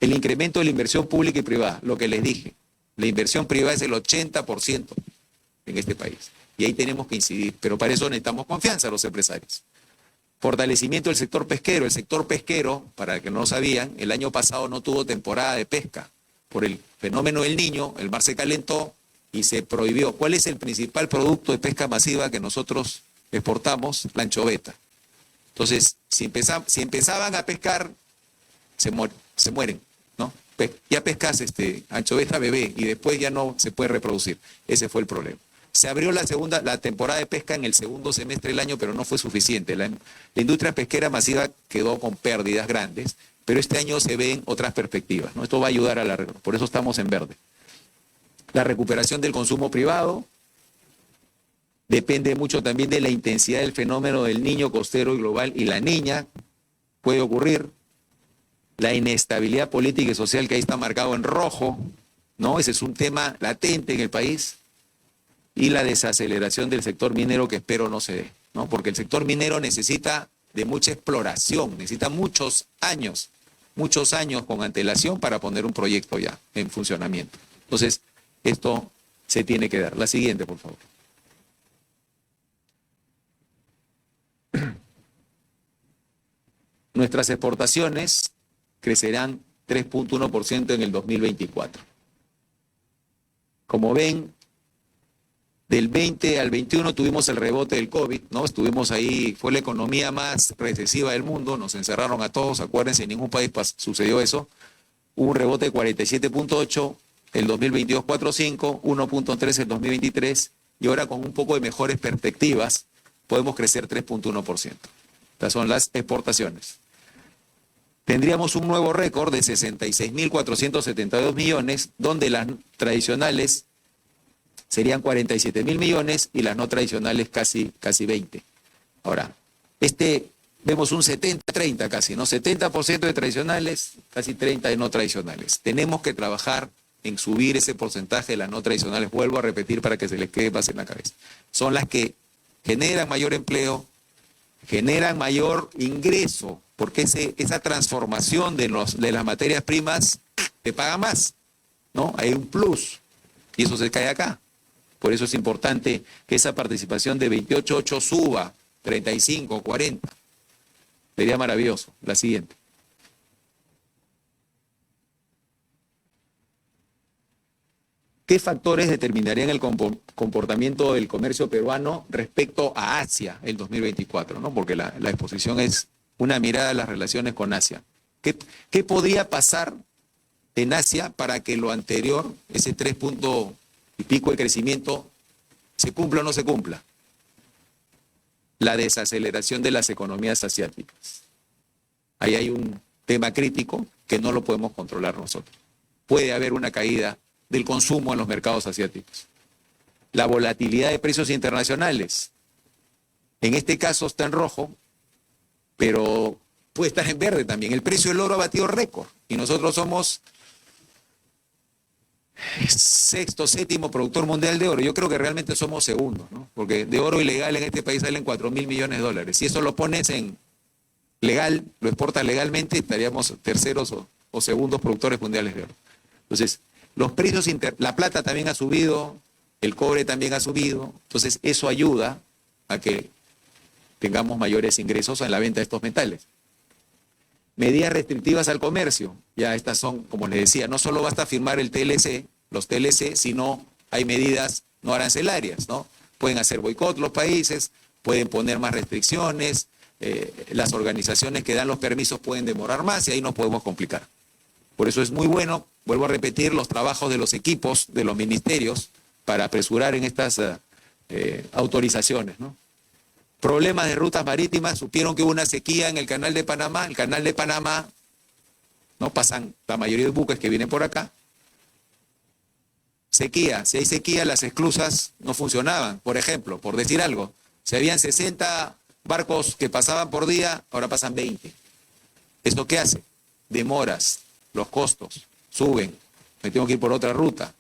[SPEAKER 2] El incremento de la inversión pública y privada, lo que les dije. La inversión privada es el 80% en este país. Y ahí tenemos que incidir, pero para eso necesitamos confianza a los empresarios. Fortalecimiento del sector pesquero. El sector pesquero, para que no lo sabían, el año pasado no tuvo temporada de pesca. Por el fenómeno del Niño, el mar se calentó y se prohibió. ¿Cuál es el principal producto de pesca masiva que nosotros exportamos? La anchoveta. Entonces, si empezaban a pescar, se mueren, ¿no? Ya pescas anchoveta bebé y después ya no se puede reproducir. Ese fue el problema. Se abrió la temporada de pesca en el segundo semestre del año, pero no fue suficiente. La industria pesquera masiva quedó con pérdidas grandes, pero este año se ven otras perspectivas, ¿no? Esto va a ayudar a por eso estamos en verde. La recuperación del consumo privado depende mucho también de la intensidad del fenómeno del niño costero y global y la niña puede ocurrir. La inestabilidad política y social que ahí está marcado en rojo, ¿no? Ese es un tema latente en el país. Y la desaceleración del sector minero que espero no se dé, ¿no? Porque el sector minero necesita de mucha exploración, necesita muchos años muchos años con antelación para poner un proyecto ya en funcionamiento. Entonces, esto se tiene que dar. La siguiente, por favor. Nuestras exportaciones crecerán 3.1% en el 2024. Como ven, del 20 al 21 tuvimos el rebote del COVID, ¿no? Estuvimos ahí, fue la economía más recesiva del mundo, nos encerraron a todos, acuérdense, en ningún país sucedió eso. Hubo un rebote de 47.8, el 2022 4.5, 1.3 el 2023, y ahora con un poco de mejores perspectivas podemos crecer 3.1%. Estas son las exportaciones. Tendríamos un nuevo récord de 66.472 millones, donde las tradicionales serían 47.000 millones y las no tradicionales casi 20. Ahora, vemos un 70-30 casi, ¿no? 70% de tradicionales, casi 30% de no tradicionales. Tenemos que trabajar en subir ese porcentaje de las no tradicionales, vuelvo a repetir para que se les quede más en la cabeza. Son las que generan mayor empleo, generan mayor ingreso, porque esa transformación de las materias primas te paga más, ¿no? Hay un plus, y eso se cae acá. Por eso es importante que esa participación de 28.8 suba, 35, 40. Sería maravilloso. La siguiente. ¿Qué factores determinarían el comportamiento del comercio peruano respecto a Asia el 2024? ¿No? Porque la exposición es una mirada a las relaciones con Asia. ¿Qué podría pasar en Asia para que lo anterior, ese 3 punto y pico de crecimiento, se cumpla o no se cumpla? La desaceleración de las economías asiáticas. Ahí hay un tema crítico que no lo podemos controlar nosotros. Puede haber una caída del consumo en los mercados asiáticos. La volatilidad de precios internacionales. En este caso está en rojo, pero puede estar en verde también. El precio del oro ha batido récord y nosotros somos sexto, séptimo productor mundial de oro. Yo creo que realmente somos segundos, ¿no? Porque de oro ilegal en este país salen 4.000 millones de dólares. Si eso lo pones en legal, lo exportas legalmente, estaríamos terceros o segundos productores mundiales de oro. Entonces, los precios, la plata también ha subido, el cobre también ha subido, entonces eso ayuda a que tengamos mayores ingresos en la venta de estos metales. Medidas restrictivas al comercio, ya estas son, como les decía, no solo basta firmar el TLC, los TLC, sino hay medidas no arancelarias, ¿no? Pueden hacer boicot los países, pueden poner más restricciones, las organizaciones que dan los permisos pueden demorar más y ahí nos podemos complicar. Por eso es muy bueno, vuelvo a repetir, los trabajos de los equipos, de los ministerios, para apresurar en estas autorizaciones, ¿no? Problemas de rutas marítimas, supieron que hubo una sequía en el canal de Panamá. El canal de Panamá, no pasan la mayoría de buques que vienen por acá. Sequía, si hay sequía, las esclusas no funcionaban. Por ejemplo, por decir algo, si habían 60 barcos que pasaban por día, ahora pasan 20. ¿Esto qué hace? Demoras, los costos suben, me tengo que ir por otra ruta.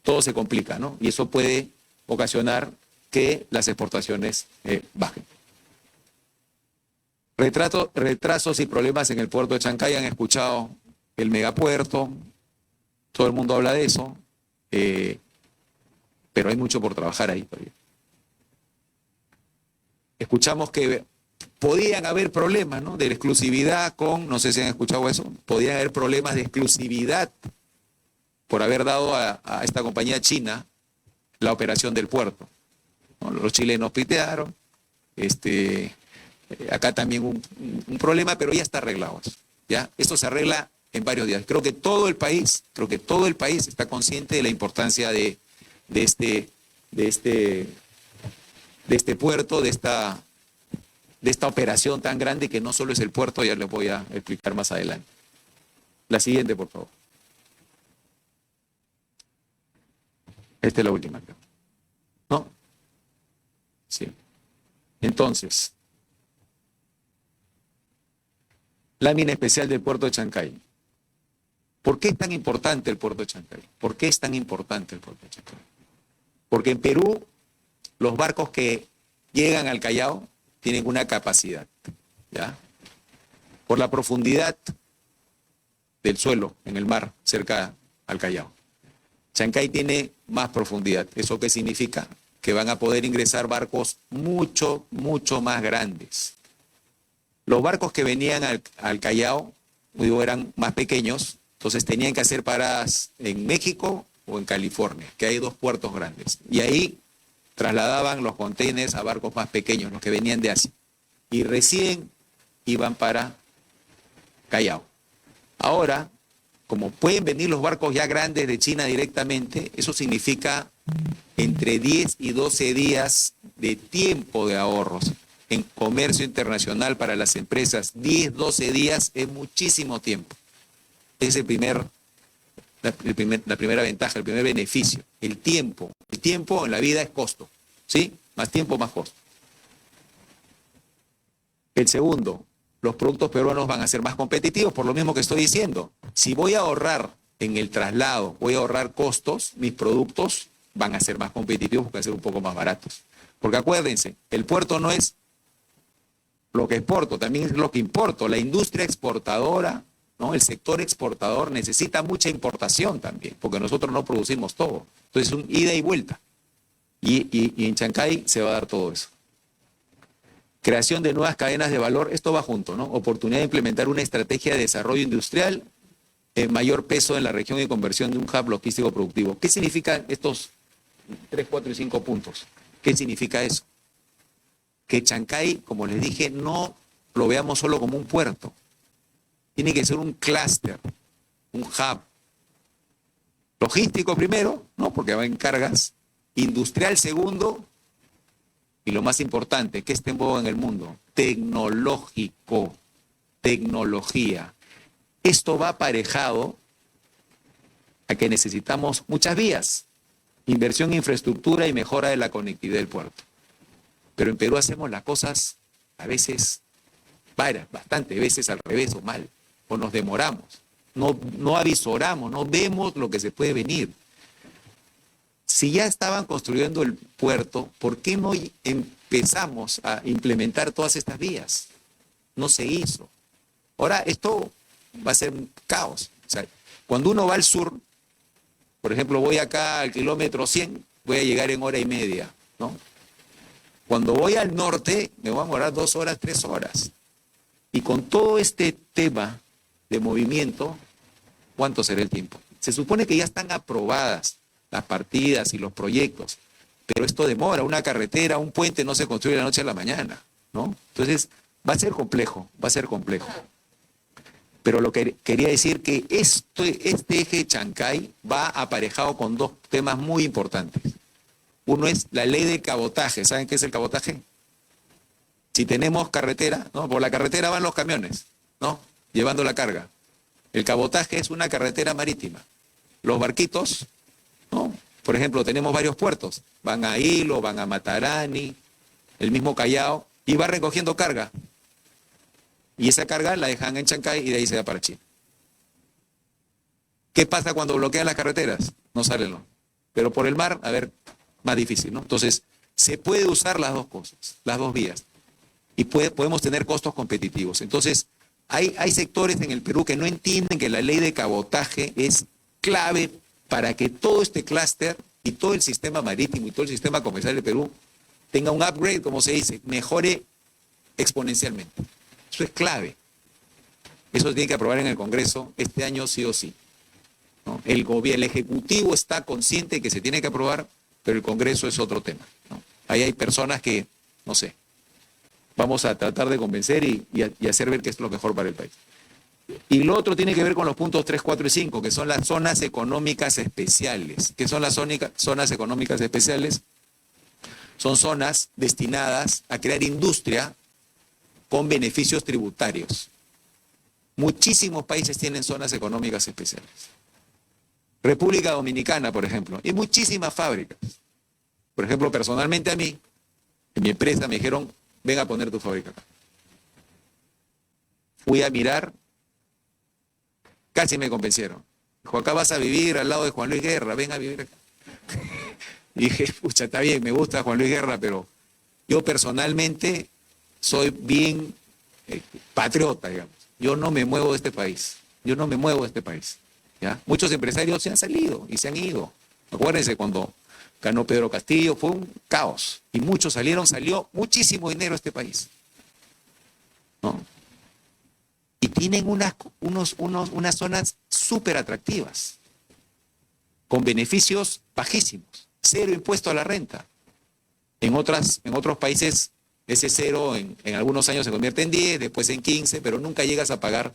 [SPEAKER 2] Todo se complica, ¿no? Y eso puede ocasionar que las exportaciones bajen. Retrasos y problemas en el puerto de Chancay. Han escuchado el megapuerto, todo el mundo habla de eso, pero hay mucho por trabajar ahí todavía. Escuchamos que podían haber problemas, ¿no?, de la exclusividad con, no sé si han escuchado eso, podían haber problemas de exclusividad por haber dado a esta compañía china la operación del puerto. ¿No? Los chilenos pitearon, acá también un problema, pero ya está arreglado eso, ¿ya? Esto se arregla en varios días. Creo que todo el país está consciente de la importancia de este puerto, de esta operación tan grande que no solo es el puerto, ya les voy a explicar más adelante. La siguiente, por favor. Esta es la última, creo. ¿No? Sí. Entonces, lámina especial del puerto de Chancay. ¿Por qué es tan importante el puerto de Chancay? ¿Por qué es tan importante el puerto de Chancay? Porque en Perú, los barcos que llegan al Callao tienen una capacidad, ¿ya? Por la profundidad del suelo en el mar cerca al Callao. Chancay tiene más profundidad. ¿Eso qué significa? Que van a poder ingresar barcos mucho, mucho más grandes. Los barcos que venían al Callao, digo, eran más pequeños, entonces tenían que hacer paradas en México o en California, que hay 2 puertos grandes. Y ahí trasladaban los contenedores a barcos más pequeños, los que venían de Asia. Y recién iban para Callao. Ahora, como pueden venir los barcos ya grandes de China directamente, eso significa entre 10 y 12 días de tiempo de ahorros en comercio internacional para las empresas. 10, 12 días es muchísimo tiempo. Es la primera ventaja, el primer beneficio. El tiempo. El tiempo en la vida es costo. ¿Sí? Más tiempo, más costo. El segundo, los productos peruanos van a ser más competitivos, por lo mismo que estoy diciendo. Si voy a ahorrar en el traslado, voy a ahorrar costos, mis productos van a ser más competitivos, van a ser un poco más baratos. Porque acuérdense, el puerto no es lo que exporto, también es lo que importo. La industria exportadora, ¿no? El sector exportador necesita mucha importación también, porque nosotros no producimos todo. Entonces es un ida y vuelta. Y en Chancay se va a dar todo eso. Creación de nuevas cadenas de valor, esto va junto, ¿no? Oportunidad de implementar una estrategia de desarrollo industrial, mayor peso en la región y conversión de un hub logístico productivo. ¿Qué significan estos 3, 4 y 5 puntos? ¿Qué significa eso? Que Chancay, como les dije, no lo veamos solo como un puerto. Tiene que ser un clúster, un hub. Logístico primero, ¿no? Porque va en cargas. Industrial segundo. Y lo más importante, que esté en boga en el mundo, tecnológico, tecnología. Esto va aparejado a que necesitamos muchas vías, inversión en infraestructura y mejora de la conectividad del puerto. Pero en Perú hacemos las cosas a veces, bastantes veces al revés o mal, o nos demoramos, no avisoramos, no vemos lo que se puede venir. Si ya estaban construyendo el puerto, ¿por qué no empezamos a implementar todas estas vías? No se hizo. Ahora, esto va a ser un caos. O sea, cuando uno va al sur, por ejemplo, voy acá al kilómetro 100, voy a llegar en 1h30, ¿no? Cuando voy al norte, me voy a demorar 2 horas, 3 horas. Y con todo este tema de movimiento, ¿cuánto será el tiempo? Se supone que ya están aprobadas las partidas y los proyectos, pero esto demora. Una carretera, un puente no se construye de la noche a la mañana, ¿no? Entonces va a ser complejo, Pero lo que quería decir que este eje Chancay va aparejado con 2 temas muy importantes. Uno es la ley de cabotaje. ¿Saben qué es el cabotaje? Si tenemos carretera, ¿no? Por la carretera van los camiones, ¿no? Llevando la carga. El cabotaje es una carretera marítima. Los barquitos, ¿no? Por ejemplo, tenemos varios puertos. Van a Hilo, van a Matarani, el mismo Callao, y va recogiendo carga. Y esa carga la dejan en Chancay y de ahí se va para China. ¿Qué pasa cuando bloquean las carreteras? No salen, ¿no? Pero por el mar, a ver, más difícil, ¿no? Entonces, se puede usar las 2 cosas, las 2 vías. Y podemos tener costos competitivos. Entonces, hay sectores en el Perú que no entienden que la ley de cabotaje es clave para que todo este clúster y todo el sistema marítimo y todo el sistema comercial del Perú tenga un upgrade, como se dice, mejore exponencialmente. Eso es clave. Eso se tiene que aprobar en el Congreso este año sí o sí, ¿no? El Ejecutivo está consciente que se tiene que aprobar, pero el Congreso es otro tema, ¿no? Ahí hay personas que, no sé, vamos a tratar de convencer y hacer ver que es lo mejor para el país. Y lo otro tiene que ver con los puntos 3, 4 y 5, que son las zonas económicas especiales. ¿Qué son las zonas económicas especiales? Son zonas destinadas a crear industria con beneficios tributarios. Muchísimos países tienen zonas económicas especiales. República Dominicana, por ejemplo, y muchísimas fábricas. Por ejemplo, personalmente a mí, en mi empresa me dijeron, ven a poner tu fábrica acá. Fui a mirar, casi me convencieron. Dijo, acá vas a vivir al lado de Juan Luis Guerra, ven a vivir acá. Y dije, pucha, está bien, me gusta Juan Luis Guerra, pero yo personalmente soy bien patriota, digamos. Yo no me muevo de este país. yo no me muevo de este país. ¿Ya? Muchos empresarios se han salido y se han ido. Acuérdense cuando ganó Pedro Castillo, fue un caos. Y muchos salió muchísimo dinero a este país, ¿no? Y tienen unas zonas súper atractivas, con beneficios bajísimos, 0 impuesto a la renta. En otros países ese 0 en algunos años se convierte en 10, después en 15, pero nunca llegas a pagar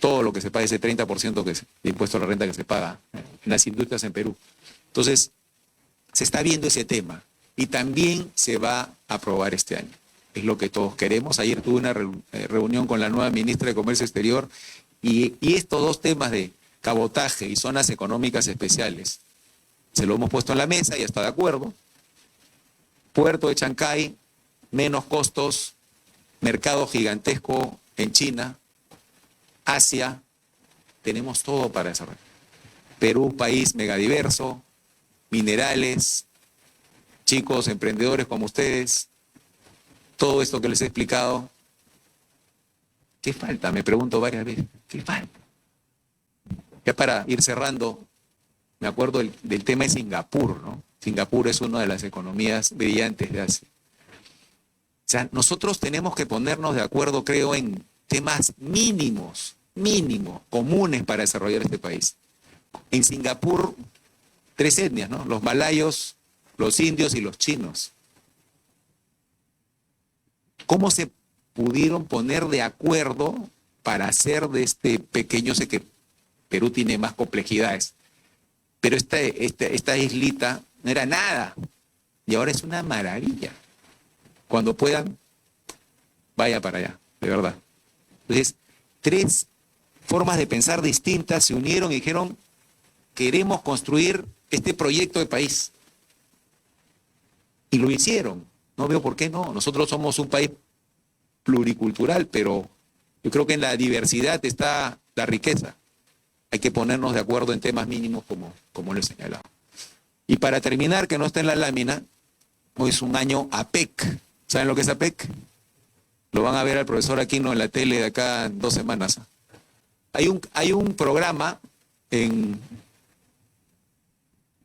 [SPEAKER 2] todo lo que se paga, ese 30% de impuesto a la renta que se paga en las industrias en Perú. Entonces, se está viendo ese tema y también se va a aprobar este año. Es lo que todos queremos. Ayer tuve una reunión con la nueva ministra de Comercio Exterior y estos dos temas de cabotaje y zonas económicas especiales se lo hemos puesto en la mesa y está de acuerdo. Puerto de Chancay, menos costos, mercado gigantesco en China, Asia, tenemos todo para desarrollar. Perú, país megadiverso, minerales, chicos emprendedores como ustedes, todo esto que les he explicado. ¿Qué falta? Me pregunto varias veces. ¿Qué falta? Ya para ir cerrando, me acuerdo del tema de Singapur, ¿no? Singapur es una de las economías brillantes de Asia. O sea, nosotros tenemos que ponernos de acuerdo, creo, en temas mínimos, comunes para desarrollar este país. En Singapur, 3 etnias, ¿no? Los malayos, los indios y los chinos. ¿Cómo se pudieron poner de acuerdo para hacer de este pequeño, sé que Perú tiene más complejidades, pero esta islita no era nada y ahora es una maravilla? Cuando puedan, vaya para allá, de verdad. Entonces, 3 formas de pensar distintas se unieron y dijeron, queremos construir este proyecto de país. Y lo hicieron. No veo por qué no. Nosotros somos un país pluricultural, pero yo creo que en la diversidad está la riqueza. Hay que ponernos de acuerdo en temas mínimos como lo he señalado. Y para terminar, que no está en la lámina, hoy es un año APEC. ¿Saben lo que es APEC? Lo van a ver al profesor Aquino en la tele de acá en 2 semanas. Hay un programa en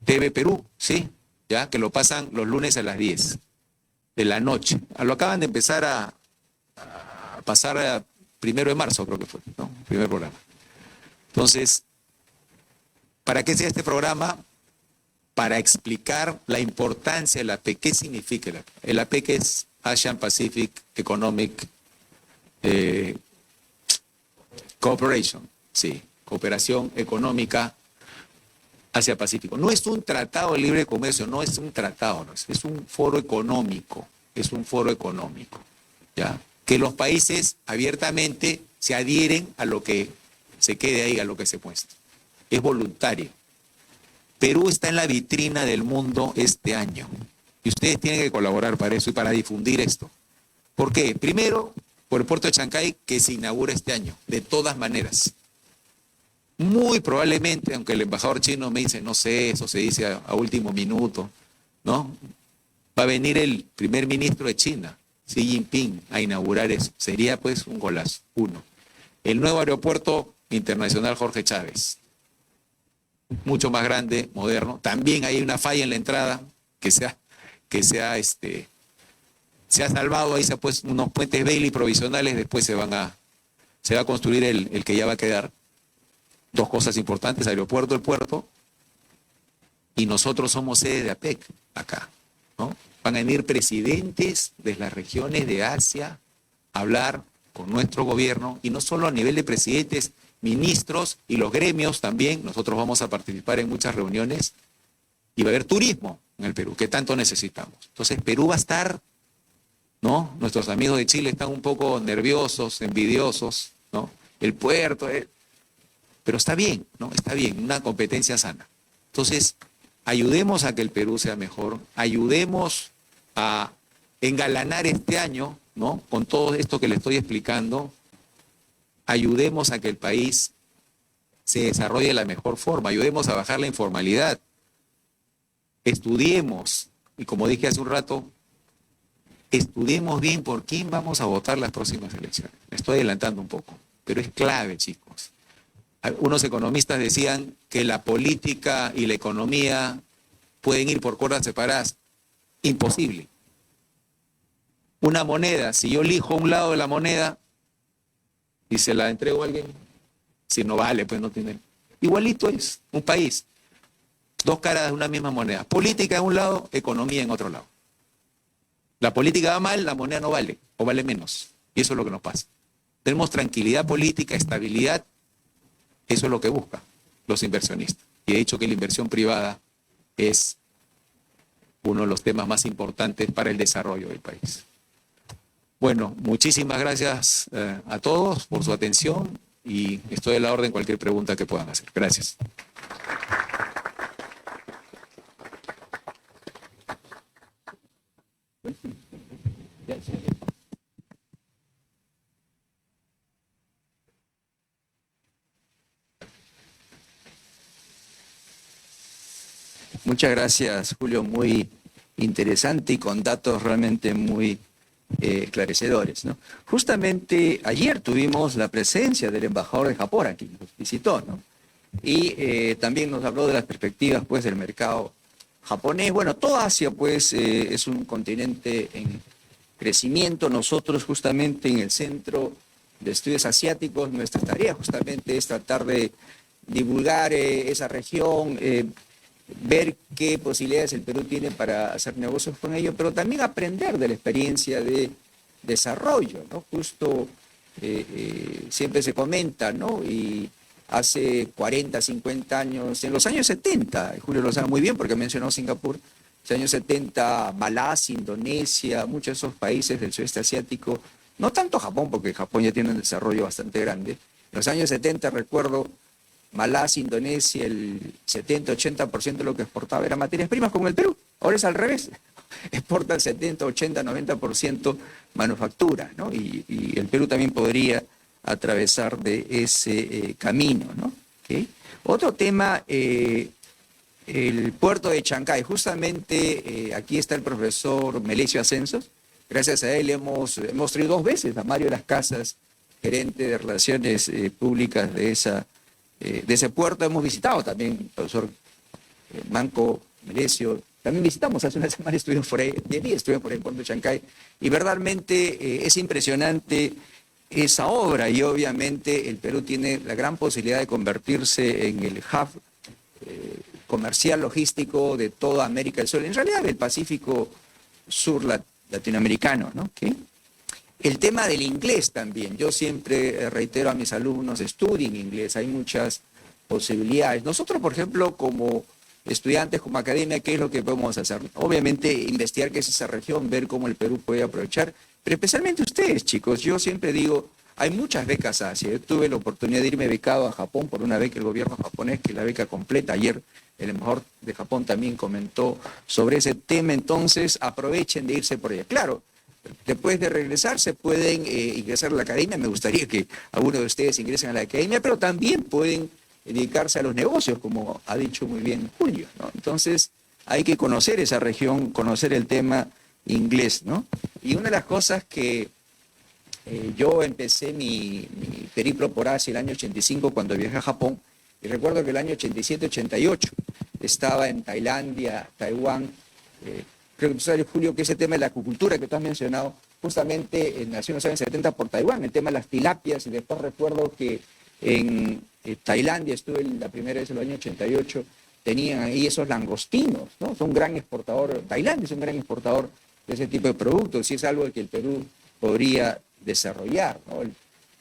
[SPEAKER 2] TV Perú, ¿sí? Ya, que lo pasan los lunes a las 10 de la noche. Lo acaban de empezar a pasar a 1 de marzo, creo que fue, ¿no? Primer programa. Entonces, ¿para qué sea este programa? Para explicar la importancia de la APEC. ¿Qué significa el APEC? El APEC es Asian Pacific Economic Cooperation, sí, cooperación económica Asia-Pacífico. No es un tratado de libre comercio, no es un tratado, no, es un foro económico, ¿ya? Que los países abiertamente se adhieren a lo que se quede ahí, a lo que se muestra. Es voluntario. Perú está en la vitrina del mundo este año y ustedes tienen que colaborar para eso y para difundir esto. ¿Por qué? Primero, por el puerto de Chancay, que se inaugura este año, de todas maneras. Muy probablemente, aunque el embajador chino me dice, no sé, eso se dice a último minuto, ¿no? Va a venir el primer ministro de China, Xi Jinping, a inaugurar eso. Sería pues un golazo, 1. El nuevo aeropuerto internacional Jorge Chávez, mucho más grande, moderno. También hay una falla en la entrada que se ha salvado, ahí se ha puesto unos puentes Bailey provisionales, después se va a construir el que ya va a quedar. 2 cosas importantes, aeropuerto, el puerto, y nosotros somos sede de APEC acá, ¿no? Van a venir presidentes de las regiones de Asia a hablar con nuestro gobierno, y no solo a nivel de presidentes, ministros y los gremios también. Nosotros vamos a participar en muchas reuniones y va a haber turismo en el Perú, que tanto necesitamos. Entonces Perú va a estar, ¿no? Nuestros amigos de Chile están un poco nerviosos, envidiosos, ¿no? El puerto, pero está bien, ¿no? Está bien, una competencia sana. Entonces, ayudemos a que el Perú sea mejor, ayudemos a engalanar este año, ¿no? Con todo esto que le estoy explicando, ayudemos a que el país se desarrolle de la mejor forma, ayudemos a bajar la informalidad, estudiemos, y como dije hace un rato, estudiemos bien por quién vamos a votar las próximas elecciones. Me estoy adelantando un poco, pero es clave, chicos. Unos economistas decían que la política y la economía pueden ir por cuerdas separadas. Imposible. Una moneda, si yo elijo un lado de la moneda y se la entrego a alguien, si no vale, pues no tiene. Igualito es un país. Dos caras de una misma moneda. Política en un lado, economía en otro lado. La política va mal, la moneda no vale, o vale menos. Y eso es lo que nos pasa. Tenemos tranquilidad política, estabilidad. Eso es lo que buscan los inversionistas. Y he dicho que la inversión privada es uno de los temas más importantes para el desarrollo del país. Bueno, muchísimas gracias a todos por su atención y estoy a la orden cualquier pregunta que puedan hacer. Gracias.
[SPEAKER 1] Muchas gracias, Julio, muy interesante y con datos realmente muy esclarecedores, ¿no? Justamente ayer tuvimos la presencia del embajador de Japón aquí, nos visitó, ¿no? Y también nos habló de las perspectivas, pues, del mercado japonés. Bueno, toda Asia, pues, es un continente en crecimiento. Nosotros, justamente en el Centro de Estudios Asiáticos, nuestra tarea justamente es tratar de divulgar esa región, ver qué posibilidades el Perú tiene para hacer negocios con ellos, pero también aprender de la experiencia de desarrollo, ¿no? Justo siempre se comenta, ¿no? Y hace 40, 50 años, en los años 70, Julio lo sabe muy bien porque mencionó Singapur, en los años 70, Malasia, Indonesia, muchos de esos países del sudeste asiático, no tanto Japón, porque Japón ya tiene un desarrollo bastante grande. En los años 70 recuerdo Malasia, Indonesia, el 70-80% de lo que exportaba era materias primas, como el Perú. Ahora es al revés. Exportan 70, 80, 90% manufactura, ¿no? Y el Perú también podría atravesar de ese camino, ¿no? ¿Okay? Otro tema, el puerto de Chancay. Justamente aquí está el profesor Melesio Ascensos. Gracias a él hemos traído 2 veces a Mario Las Casas, gerente de Relaciones Públicas de ese puerto. Hemos visitado también el profesor Manco Melesio. También visitamos hace una semana, estuvimos por ahí, 10 días estuvimos por ahí en Puerto Chancay. Y verdaderamente es impresionante esa obra y obviamente el Perú tiene la gran posibilidad de convertirse en el hub comercial, logístico de toda América del Sur, en realidad del Pacífico Sur latinoamericano, ¿no? ¿Okay? El tema del inglés también. Yo siempre reitero a mis alumnos, estudien inglés, hay muchas posibilidades. Nosotros, por ejemplo, como estudiantes, como academia, ¿qué es lo que podemos hacer? Obviamente, investigar qué es esa región, ver cómo el Perú puede aprovechar, pero especialmente ustedes, chicos. Yo siempre digo, hay muchas becas Asia. Yo tuve la oportunidad de irme becado a Japón por una beca del gobierno japonés, que es la beca completa. Ayer el embajador de Japón también comentó sobre ese tema, entonces aprovechen de irse por allá. Claro, después de regresar se pueden ingresar a la academia. Me gustaría que algunos de ustedes ingresen a la academia, pero también pueden dedicarse a los negocios, como ha dicho muy bien Julio, ¿no? Entonces hay que conocer esa región, conocer el tema inglés, ¿no? Y una de las cosas que yo empecé mi periplo por Asia el año 85 cuando viajé a Japón, y recuerdo que el año 87-88 estaba en Tailandia, Taiwán. Creo que tú sabes, Julio, que ese tema de la acuicultura que tú has mencionado, justamente nació en los años 70 por Taiwán, el tema de las tilapias, y después recuerdo que en Tailandia estuve la primera vez en el año 88, tenían ahí esos langostinos, ¿no? Son un gran exportador, Tailandia es un gran exportador de ese tipo de productos, y es algo que el Perú podría desarrollar, ¿no?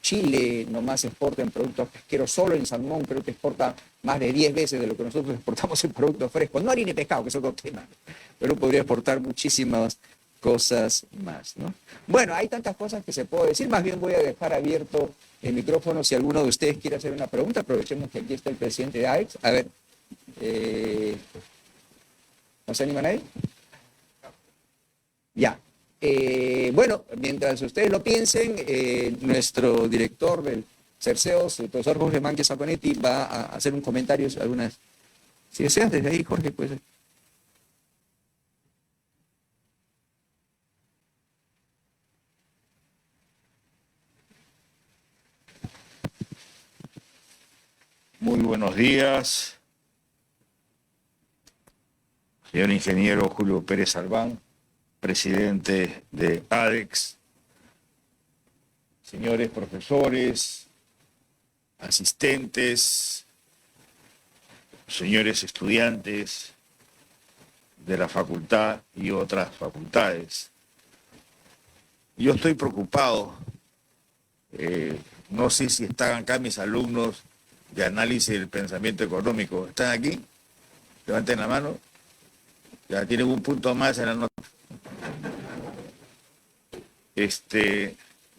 [SPEAKER 1] Chile nomás exporta en productos pesqueros, solo en salmón creo que exporta más de 10 veces de lo que nosotros exportamos en productos frescos, no harina y pescado, que es otro tema, pero podría exportar muchísimas cosas más, ¿no? Bueno, hay tantas cosas que se puede decir, más bien voy a dejar abierto el micrófono si alguno de ustedes quiere hacer una pregunta. Aprovechemos que aquí está el presidente de AEX. A ver, ¿no se anima nadie? Ya. Bueno, mientras ustedes lo piensen, nuestro director del CERSEOS, el profesor Jorge Mánquez Zaconetti, va a hacer un comentario, algunas. Si deseas, desde ahí, Jorge, pues.
[SPEAKER 3] Muy buenos días, señor ingeniero Julio Pérez Albán, presidente de ADEX, señores profesores, asistentes, señores estudiantes de la facultad y otras facultades. Yo estoy preocupado, no sé si están acá mis alumnos de análisis del pensamiento económico. ¿Están aquí? Levanten la mano. Ya tienen un punto más en la nota.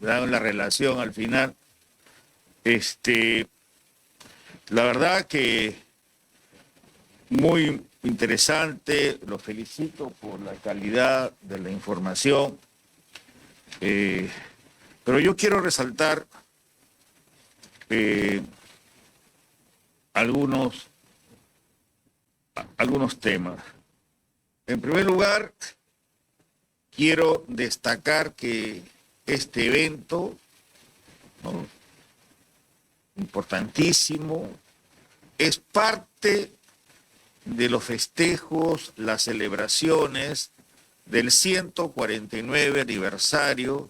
[SPEAKER 3] Dan la relación al final. La verdad que muy interesante, los felicito por la calidad de la información, pero yo quiero resaltar algunos temas. En primer lugar, quiero destacar que este evento, ¿no?, importantísimo, es parte de los festejos, las celebraciones del 149 aniversario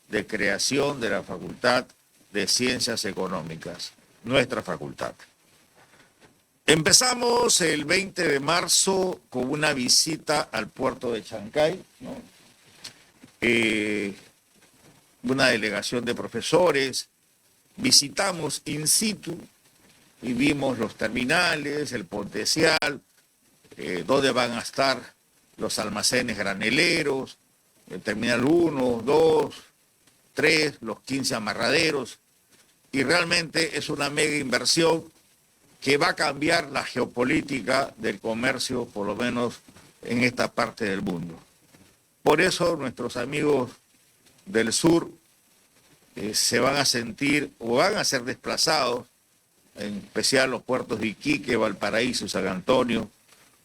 [SPEAKER 3] de creación de la Facultad de Ciencias Económicas, nuestra facultad. Empezamos el 20 de marzo con una visita al puerto de Chancay, ¿no? Una delegación de profesores, visitamos in situ y vimos los terminales, el potencial, dónde van a estar los almacenes graneleros, el terminal 1, 2, 3, los 15 amarraderos, y realmente es una mega inversión que va a cambiar la geopolítica del comercio, por lo menos en esta parte del mundo. Por eso nuestros amigos del sur se van a sentir o van a ser desplazados, en especial los puertos de Iquique, Valparaíso y San Antonio,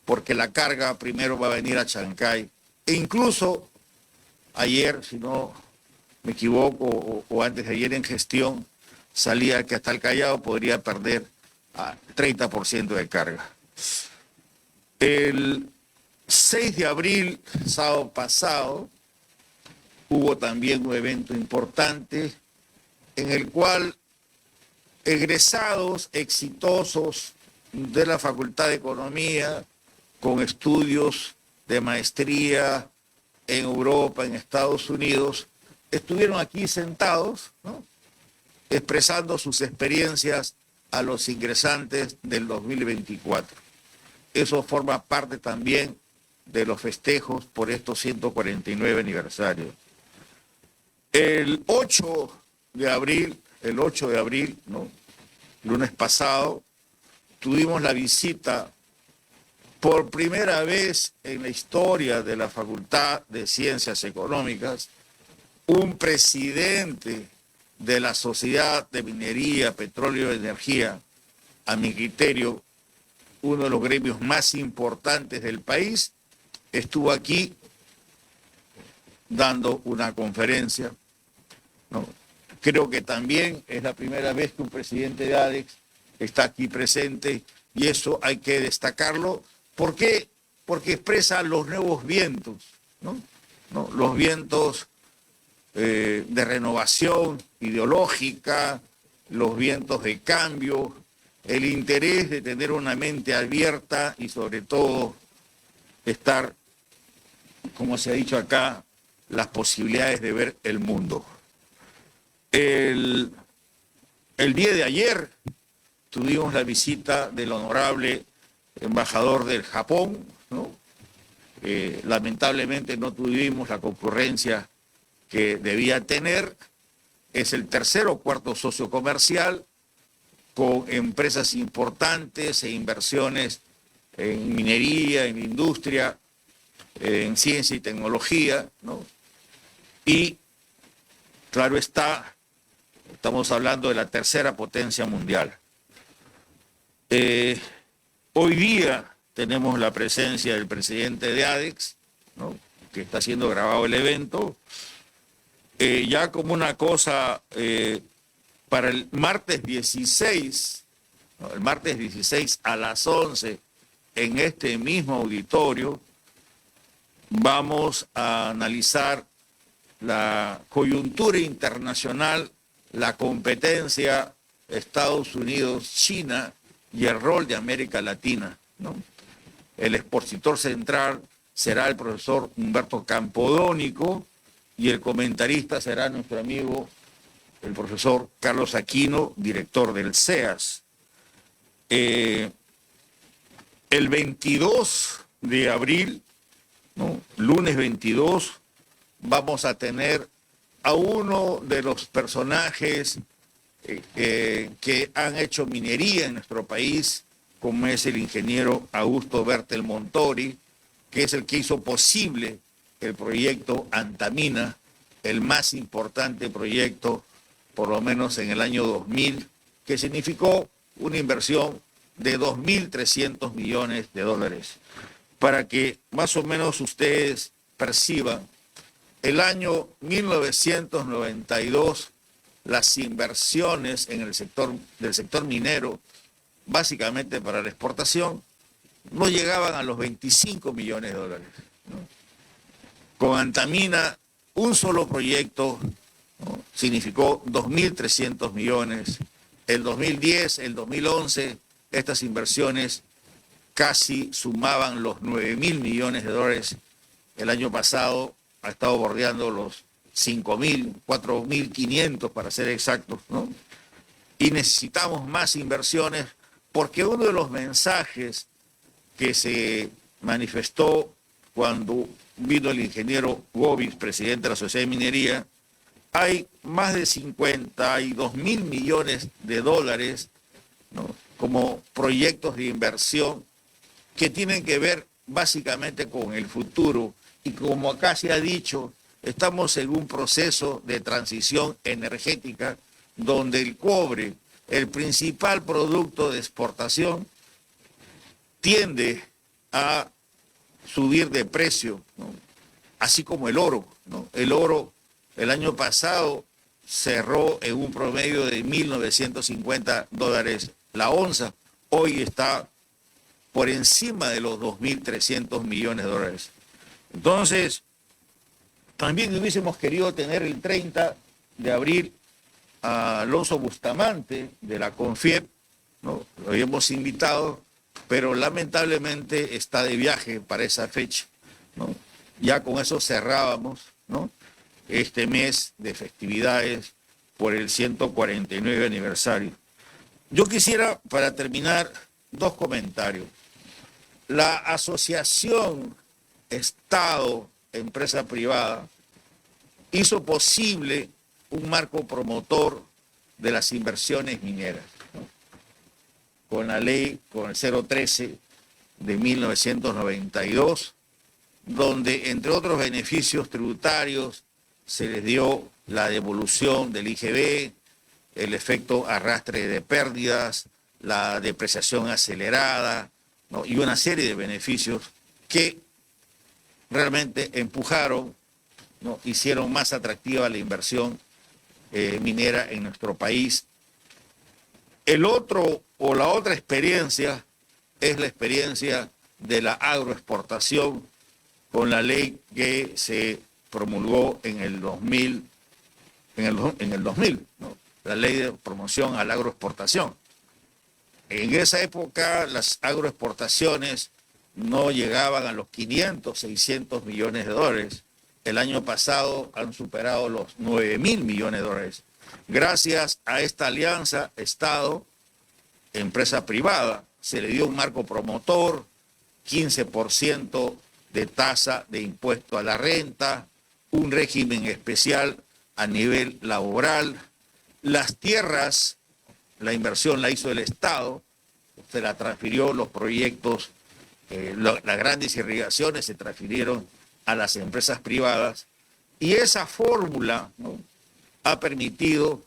[SPEAKER 3] porque la carga primero va a venir a Chancay. E incluso ayer, si no me equivoco, o antes de ayer en gestión, salía que hasta el Callao podría perder a 30% de carga. El 6 de abril, sábado pasado, hubo también un evento importante en el cual egresados exitosos de la Facultad de Economía, con estudios de maestría en Europa, en Estados Unidos, estuvieron aquí sentados, ¿no?, expresando sus experiencias a los ingresantes del 2024. Eso forma parte también de los festejos por estos 149 aniversarios. El 8 de abril, ¿no?, lunes pasado, tuvimos la visita por primera vez en la historia de la Facultad de Ciencias Económicas, un presidente de la Sociedad de Minería, Petróleo y Energía, a mi criterio, uno de los gremios más importantes del país, estuvo aquí dando una conferencia, ¿no? Creo que también es la primera vez que un presidente de ADEX está aquí presente, y eso hay que destacarlo. ¿Por qué? Porque expresa los nuevos vientos, ¿no? Los vientos de renovación ideológica, los vientos de cambio, el interés de tener una mente abierta y sobre todo estar, como se ha dicho acá, las posibilidades de ver el mundo. El día de ayer tuvimos la visita del honorable embajador del Japón, ¿no? Lamentablemente no tuvimos la concurrencia que debía tener. Es el tercer o cuarto socio comercial con empresas importantes e inversiones en minería, en industria, en ciencia y tecnología, ¿no? Y claro está, estamos hablando de la tercera potencia mundial. Hoy día tenemos la presencia del presidente de ADEX, ¿no?, que está siendo grabado el evento. Ya como una cosa, para el martes 16, ¿no? El martes 16 a las 11 en este mismo auditorio vamos a analizar la coyuntura internacional, la competencia Estados Unidos-China y el rol de América Latina, ¿no? El expositor central será el profesor Humberto Campodónico y el comentarista será nuestro amigo el profesor Carlos Aquino, director del CEAS. El 22 de abril, ¿no? Lunes 22, vamos a tener a uno de los personajes que han hecho minería en nuestro país, como es el ingeniero Augusto Bertel Montori, que es el que hizo posible el proyecto Antamina, el más importante proyecto, por lo menos en el año 2000, que significó una inversión de 2.300 millones de dólares. Para que más o menos ustedes perciban, el año 1992, las inversiones en el del sector minero, básicamente para la exportación, no llegaban a los 25 millones de dólares, ¿no? Con Antamina, un solo proyecto, ¿no? Significó 2.300 millones. El 2010, el 2011, estas inversiones casi sumaban los 9.000 millones de dólares. El año pasado ha estado bordeando los 5.000, 4.500 para ser exactos, ¿no? Y necesitamos más inversiones porque uno de los mensajes que se manifestó cuando vino el ingeniero Govis, presidente de la Sociedad de Minería, hay más de 52.000 millones de dólares, ¿no? Como proyectos de inversión que tienen que ver básicamente con el futuro. Y como acá se ha dicho, estamos en un proceso de transición energética donde el cobre, el principal producto de exportación, tiende a subir de precio, ¿no? Así como el oro, ¿no? El oro el año pasado cerró en un promedio de 1.950 dólares la onza, hoy está por encima de los 2.300 millones de dólares. Entonces, también hubiésemos querido tener el 30 de abril a Alonso Bustamante de la CONFIEP, ¿no? Lo habíamos invitado, pero lamentablemente está de viaje para esa fecha, ¿no? Ya con eso cerrábamos, ¿no? Este mes de festividades por el 149 aniversario. Yo quisiera, para terminar, dos comentarios. La asociación Estado-Empresa Privada hizo posible un marco promotor de las inversiones mineras, ¿no? Con la ley, con el 013 de 1992, donde entre otros beneficios tributarios se les dio la devolución del IGB, el efecto arrastre de pérdidas, la depreciación acelerada, ¿no? Y una serie de beneficios que realmente empujaron, ¿no? Hicieron más atractiva la inversión minera en nuestro país. El otro o la otra experiencia es la experiencia de la agroexportación con la ley que se promulgó en el 2000, ¿no? La ley de promoción a la agroexportación. En esa época las agroexportaciones no llegaban a los 500, 600 millones de dólares. El año pasado han superado los 9.000 millones de dólares. Gracias a esta alianza Estado-empresa privada, se le dio un marco promotor, 15% de tasa de impuesto a la renta, un régimen especial a nivel laboral. Las tierras, la inversión la hizo el Estado, se la transfirió los proyectos, las grandes irrigaciones se transfirieron a las empresas privadas y esa fórmula, ¿no? Ha permitido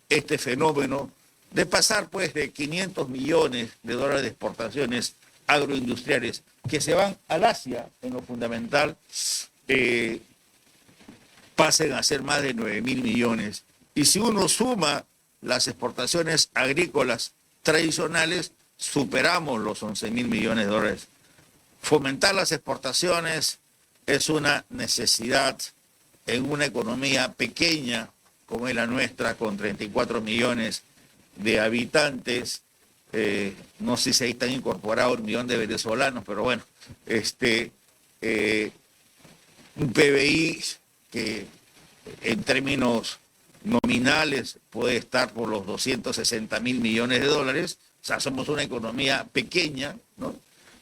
[SPEAKER 3] este fenómeno de pasar pues de 500 millones de dólares de exportaciones agroindustriales que se van al Asia en lo fundamental, pasen a ser más de 9.000 millones. Y si uno suma las exportaciones agrícolas tradicionales, superamos los 11.000 millones de dólares. Fomentar las exportaciones es una necesidad en una economía pequeña como es la nuestra, con 34 millones de habitantes. No sé si ahí están incorporados 1 millón de venezolanos, pero bueno, un PBI que en términos nominales puede estar por los 260.000 millones de dólares. O sea, somos una economía pequeña, ¿no?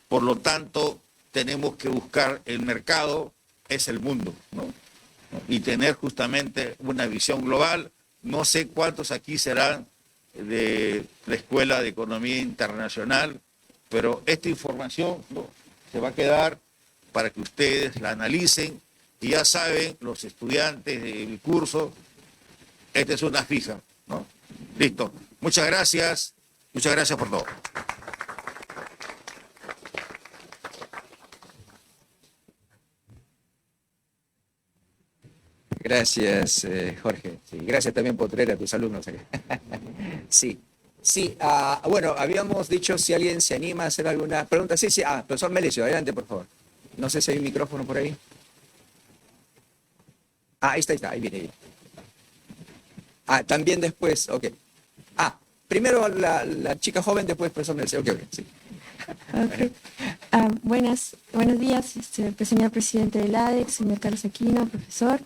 [SPEAKER 3] Por lo tanto, tenemos que buscar el mercado, es el mundo, ¿no? Y tener justamente una visión global. No sé cuántos aquí serán de la Escuela de Economía Internacional, pero esta información, ¿no?, se va a quedar para que ustedes la analicen y ya saben, los estudiantes del curso, esta es una fija, ¿no? Listo. Muchas gracias por todo.
[SPEAKER 1] Gracias, Jorge. Sí, gracias también por traer a tus alumnos aquí. Sí, sí. Bueno, habíamos dicho si alguien se anima a hacer alguna pregunta. Sí, sí. Profesor Melesio, adelante, por favor. No sé si hay un micrófono por ahí. Ahí está, ahí viene. También después, ok. Primero la chica joven, después profesor Melesio. Ok, sí.
[SPEAKER 4] Okay. Buenos días, señor presidente del ADEX, señor Carlos Aquino, profesor.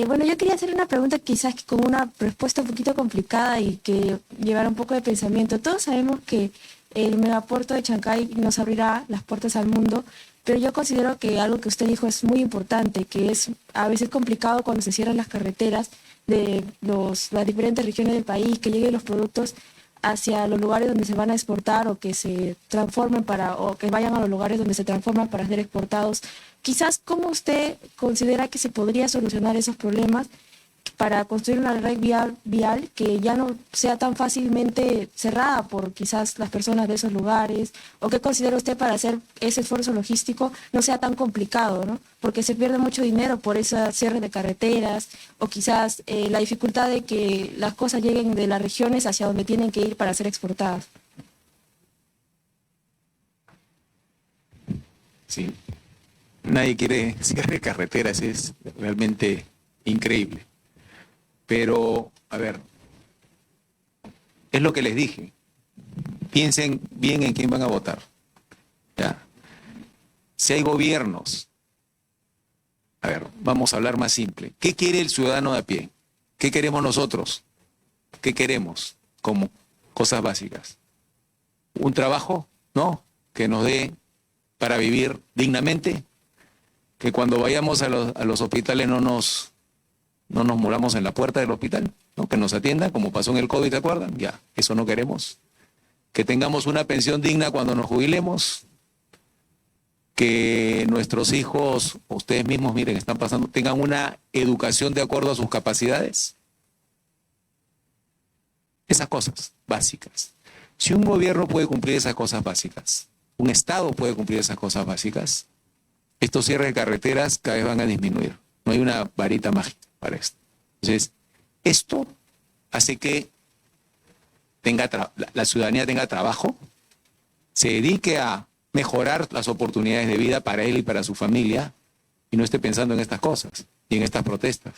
[SPEAKER 4] Bueno, yo quería hacer una pregunta quizás con una respuesta un poquito complicada y que llevara un poco de pensamiento. Todos sabemos que el megapuerto de Chancay nos abrirá las puertas al mundo, pero yo considero que algo que usted dijo es muy importante, que es a veces complicado cuando se cierran las carreteras de las diferentes regiones del país, que lleguen los productos hacia los lugares donde se van a exportar o que se transformen o que vayan a los lugares donde se transforman para ser exportados. Quizás, ¿cómo usted considera que se podría solucionar esos problemas para construir una red vial que ya no sea tan fácilmente cerrada por quizás las personas de esos lugares? ¿O qué considera usted para hacer ese esfuerzo logístico no sea tan complicado, ¿no? Porque se pierde mucho dinero por ese cierre de carreteras o quizás la dificultad de que las cosas lleguen de las regiones hacia donde tienen que ir para ser exportadas.
[SPEAKER 2] Sí. Nadie quiere cierre de carreteras, es realmente increíble. Pero, a ver, es lo que les dije. Piensen bien en quién van a votar. ¿Ya? Si hay gobiernos, a ver, vamos a hablar más simple. ¿Qué quiere el ciudadano de a pie? ¿Qué queremos nosotros? ¿Qué queremos como cosas básicas? ¿Un trabajo? ¿No? Que nos dé para vivir dignamente. Que cuando vayamos a los hospitales no nos moramos en la puerta del hospital, ¿no? Que nos atiendan, como pasó en el COVID, ¿te acuerdan? Ya, eso no queremos. Que tengamos una pensión digna cuando nos jubilemos, que nuestros hijos, ustedes mismos, miren, están pasando, tengan una educación de acuerdo a sus capacidades. Esas cosas básicas. Si un gobierno puede cumplir esas cosas básicas, un Estado puede cumplir esas cosas básicas, estos cierres de carreteras cada vez van a disminuir. No hay una varita mágica para esto. Entonces, esto hace que la ciudadanía tenga trabajo, se dedique a mejorar las oportunidades de vida para él y para su familia y no esté pensando en estas cosas y en estas protestas.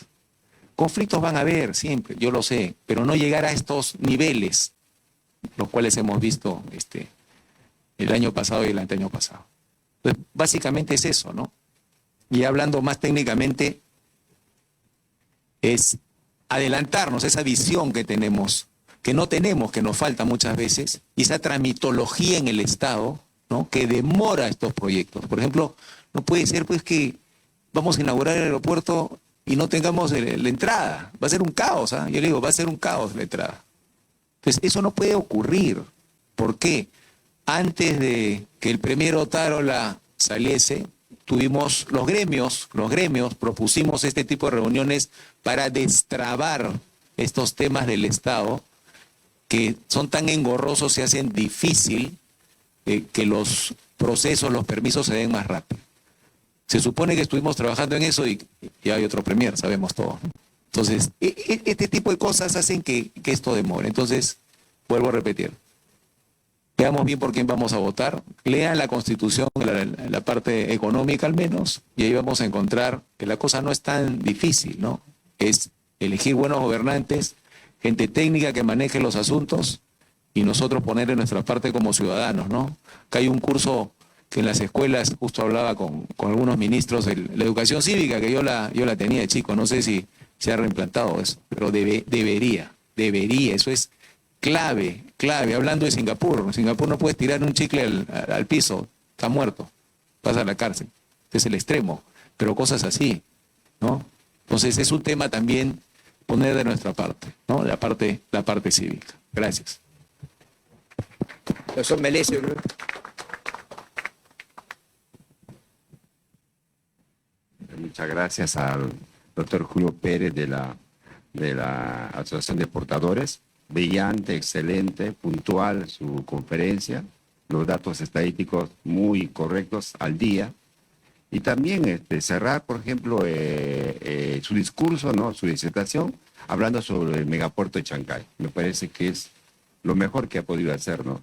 [SPEAKER 2] Conflictos van a haber siempre, yo lo sé, pero no llegar a estos niveles, los cuales hemos visto el año pasado y el anteaño pasado. Entonces, básicamente es eso, ¿no? Y hablando más técnicamente, es adelantarnos esa visión que tenemos, que no tenemos, que nos falta muchas veces, y esa tramitología en el Estado, ¿no?, que demora estos proyectos. Por ejemplo, no puede ser pues que vamos a inaugurar el aeropuerto y no tengamos la entrada. Va a ser un caos, ¿ah? Yo le digo, va a ser un caos la entrada. Entonces, eso no puede ocurrir. ¿Por qué? Antes de que el premier Otárola saliese, tuvimos los gremios propusimos este tipo de reuniones para destrabar estos temas del Estado que son tan engorrosos y hacen difícil que los procesos, los permisos se den más rápido. Se supone que estuvimos trabajando en eso y hay otro premier, sabemos todo. Entonces, este tipo de cosas hacen que esto demore. Entonces, vuelvo a repetir, veamos bien por quién vamos a votar, lean la Constitución, la parte económica al menos, y ahí vamos a encontrar que la cosa no es tan difícil, ¿no? Es elegir buenos gobernantes, gente técnica que maneje los asuntos y nosotros poner en nuestra parte como ciudadanos, ¿no? Acá hay un curso que en las escuelas, justo hablaba con algunos ministros, la educación cívica, que yo la tenía de chico, no sé si se ha reimplantado eso, pero debería, eso es clave. Hablando de Singapur, en Singapur no puedes tirar un chicle al piso, está muerto, pasa a la cárcel. Este es el extremo, pero cosas así, ¿no? Entonces es un tema también poner de nuestra parte, ¿no? La parte cívica. Gracias.
[SPEAKER 1] Profesor Melesio.
[SPEAKER 5] Muchas gracias al doctor Julio Pérez de la Asociación de Exportadores. Brillante, excelente, puntual su conferencia, los datos estadísticos muy correctos al día. Y también cerrar, por ejemplo, su discurso, ¿no? Su disertación, hablando sobre el megapuerto de Chancay. Me parece que es lo mejor que ha podido hacer, ¿no?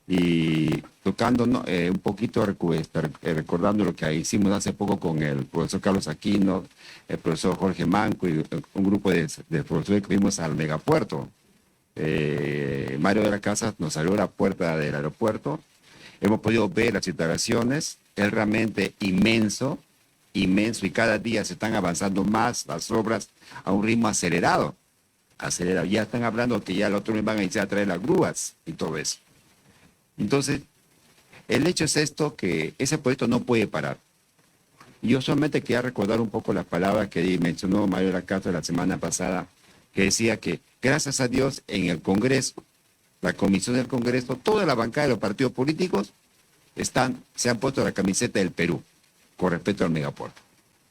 [SPEAKER 5] Y tocando, ¿no? Un poquito, recordando lo que hicimos hace poco con el profesor Carlos Aquino, el profesor Jorge Manco y un grupo de profesores que fuimos al megapuerto. Mario de la Casa nos abrió la puerta del aeropuerto. Hemos podido ver las instalaciones, es realmente inmenso, y cada día se están avanzando más las obras a un ritmo acelerado. Ya están hablando que ya el otro mes van a iniciar a traer las grúas y todo eso. Entonces, el hecho es esto, que ese proyecto no puede parar. Yo solamente quería recordar un poco las palabras que mencionó Mario de la Casa la semana pasada, que decía que, gracias a Dios, en el Congreso, la Comisión del Congreso, toda la bancada de los partidos políticos se han puesto la camiseta del Perú con respecto al megapuerto,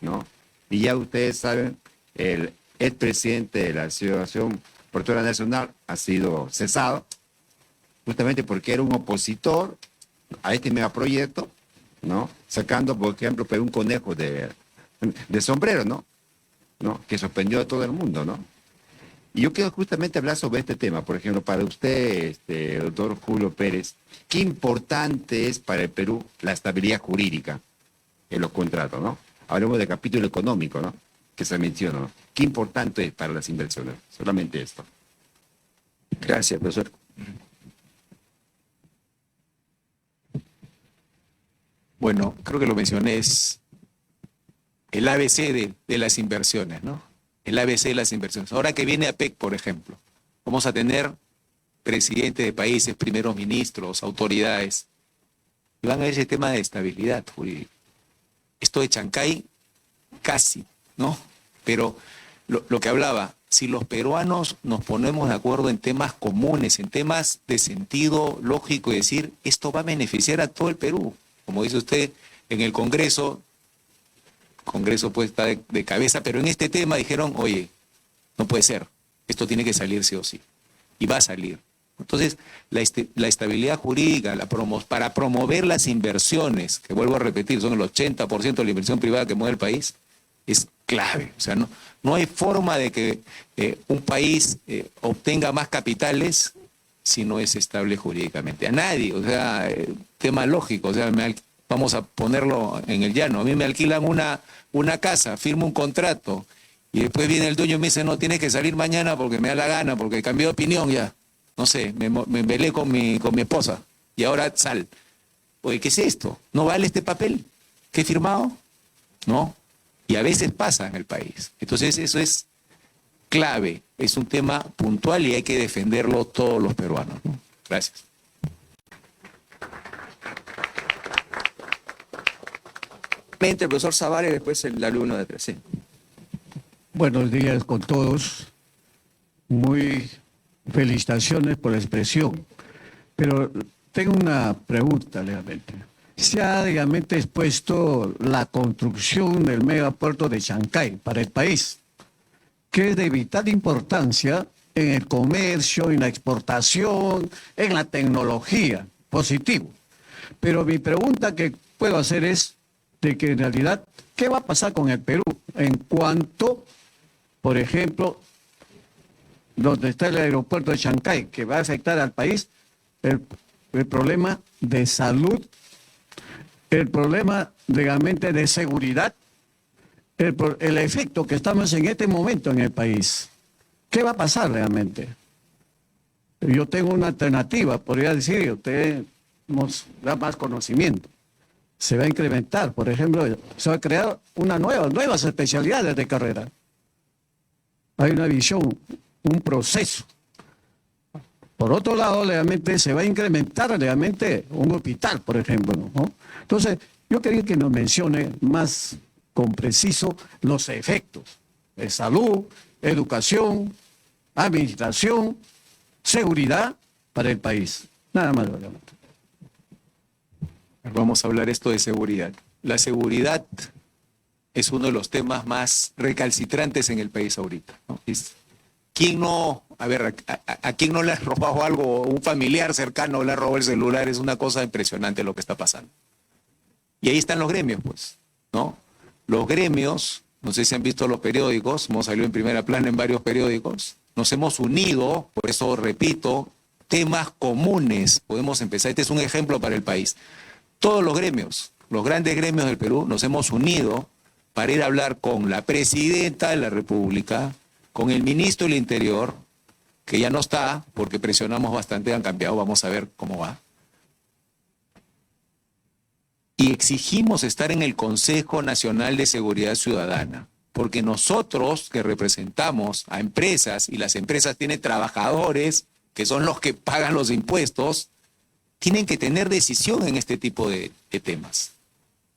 [SPEAKER 5] ¿no? Y ya ustedes saben, el expresidente de la Asociación Portuaria Nacional ha sido cesado, justamente porque era un opositor a este megaproyecto, ¿no? Sacando, por ejemplo, un conejo de sombrero, ¿no? Que sorprendió a todo el mundo, ¿no? Y yo quiero justamente hablar sobre este tema. Por ejemplo, para usted, doctor Julio Pérez, qué importante es para el Perú la estabilidad jurídica en los contratos, ¿no? Hablemos del capítulo económico, ¿no? Que se menciona, ¿no? Qué importante es para las inversiones. Solamente esto.
[SPEAKER 1] Gracias, profesor.
[SPEAKER 2] Bueno, creo que lo mencioné, es el ABC de las inversiones, ¿no? El ABC de las inversiones. Ahora que viene APEC, por ejemplo, vamos a tener presidentes de países, primeros ministros, autoridades, y van a ver ese tema de estabilidad jurídica. Esto de Chancay, casi, ¿no? Pero lo que hablaba, si los peruanos nos ponemos de acuerdo en temas comunes, en temas de sentido lógico y decir, esto va a beneficiar a todo el Perú. Como dice usted, en el Congreso puede estar de cabeza, pero en este tema dijeron, oye, no puede ser, esto tiene que salir sí o sí, y va a salir. Entonces, la estabilidad jurídica, para promover las inversiones, que vuelvo a repetir, son el 80% de la inversión privada que mueve el país, es clave. O sea, no hay forma de que un país obtenga más capitales si no es estable jurídicamente. A nadie, o sea, tema lógico, o sea, vamos a ponerlo en el llano. A mí me alquilan una casa, firmo un contrato, y después viene el dueño y me dice, no, tienes que salir mañana porque me da la gana, porque cambié de opinión ya. No sé, me embelé con mi esposa, y ahora sal. Oye, ¿qué es esto? ¿No vale este papel que he firmado? ¿No? Y a veces pasa en el país. Entonces eso es clave, es un tema puntual y hay que defenderlo todos los peruanos, ¿no? Gracias.
[SPEAKER 1] El profesor Zavala y después el alumno de 13.
[SPEAKER 6] Buenos días con todos. Muy felicitaciones por la expresión. Pero tengo una pregunta, legalmente. Se ha, legalmente, expuesto la construcción del megapuerto de Chancay para el país, que es de vital importancia en el comercio, en la exportación, en la tecnología. Positivo. Pero mi pregunta que puedo hacer es de que en realidad, ¿qué va a pasar con el Perú en cuanto, por ejemplo, donde está el aeropuerto de Chancay, que va a afectar al país? el problema de salud, el problema realmente de seguridad, el efecto que estamos en este momento en el país. ¿Qué va a pasar realmente? Yo tengo una alternativa, podría decir, usted nos da más conocimiento. Se va a incrementar, por ejemplo, se va a crear nuevas especialidades de carrera. Hay una visión, un proceso. Por otro lado, realmente se va a incrementar realmente un hospital, por ejemplo, ¿no? Entonces, yo quería que nos mencione más con preciso los efectos de salud, educación, administración, seguridad para el país. Nada más.
[SPEAKER 2] Vamos a hablar esto de seguridad. La seguridad es uno de los temas más recalcitrantes en el país ahorita, ¿no? ¿Quién no, a quién no le ha robado algo? Un familiar cercano le ha robado el celular. Es una cosa impresionante lo que está pasando. Y ahí están los gremios, pues, ¿no? Los gremios, no sé si han visto los periódicos, hemos salido en primera plana en varios periódicos, nos hemos unido, por eso repito, temas comunes. Podemos empezar, este es un ejemplo para el país. Todos los gremios, los grandes gremios del Perú, nos hemos unido para ir a hablar con la presidenta de la República, con el ministro del Interior, que ya no está, porque presionamos bastante, han cambiado, vamos a ver cómo va. Y exigimos estar en el Consejo Nacional de Seguridad Ciudadana, porque nosotros que representamos a empresas, y las empresas tienen trabajadores, que son los que pagan los impuestos, tienen que tener decisión en este tipo de temas.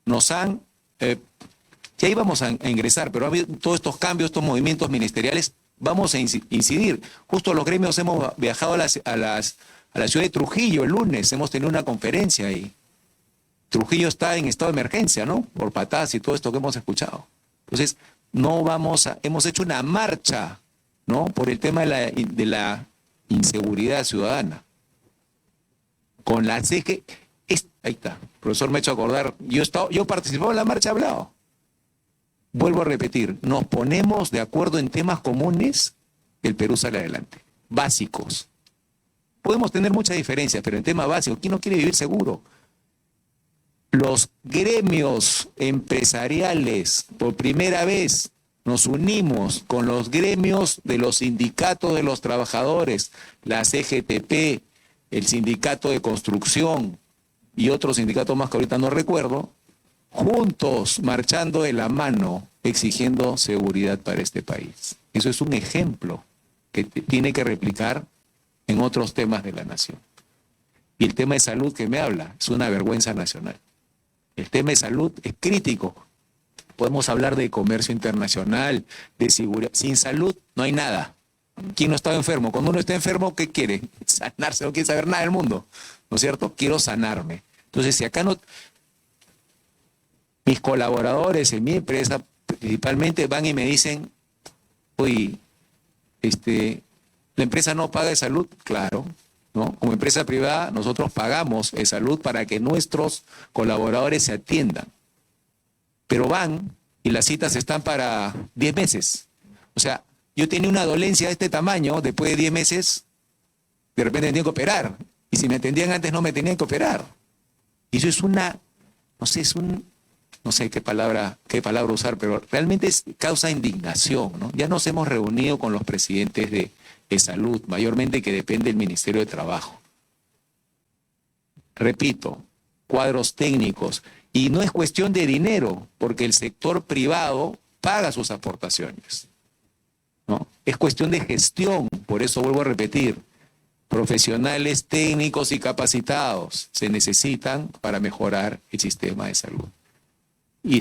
[SPEAKER 2] Nos han, ya íbamos a ingresar, pero ha habido todos estos cambios, estos movimientos ministeriales, vamos a incidir. Justo los gremios hemos viajado a la ciudad de Trujillo el lunes, hemos tenido una conferencia ahí. Trujillo está en estado de emergencia, ¿no? Por patadas y todo esto que hemos escuchado. Entonces, hemos hecho una marcha, ¿no? Por el tema de la inseguridad ciudadana. Con la CG, ahí está, el profesor me ha hecho acordar, yo participaba en la marcha, hablado. Vuelvo a repetir, nos ponemos de acuerdo en temas comunes, el Perú sale adelante, básicos. Podemos tener muchas diferencias, pero en temas básicos, ¿quién no quiere vivir seguro? Los gremios empresariales, por primera vez, nos unimos con los gremios de los sindicatos de los trabajadores, la CGTP, el sindicato de construcción y otros sindicatos más que ahorita no recuerdo, juntos, marchando de la mano, exigiendo seguridad para este país. Eso es un ejemplo que tiene que replicar en otros temas de la nación. Y el tema de salud que me habla es una vergüenza nacional. El tema de salud es crítico. Podemos hablar de comercio internacional, de seguridad. Sin salud no hay nada. ¿Quién no está enfermo? Cuando uno está enfermo, ¿qué quiere? Sanarse, no quiere saber nada del mundo, ¿no es cierto? Quiero sanarme. Entonces, si acá no... Mis colaboradores en mi empresa principalmente van y me dicen, oye, ¿la empresa no paga de salud? Claro, ¿no? Como empresa privada nosotros pagamos de salud para que nuestros colaboradores se atiendan. Pero van y las citas están para 10 meses. O sea, yo tenía una dolencia de este tamaño, después de 10 meses, de repente me tenían que operar. Y si me atendían antes no me tenían que operar. Y eso es no sé qué palabra usar, pero realmente causa indignación, ¿no? Ya nos hemos reunido con los presidentes de salud, mayormente que depende del Ministerio de Trabajo. Repito, cuadros técnicos. Y no es cuestión de dinero, porque el sector privado paga sus aportaciones, ¿no? Es cuestión de gestión, por eso vuelvo a repetir, profesionales técnicos y capacitados se necesitan para mejorar el sistema de salud. Y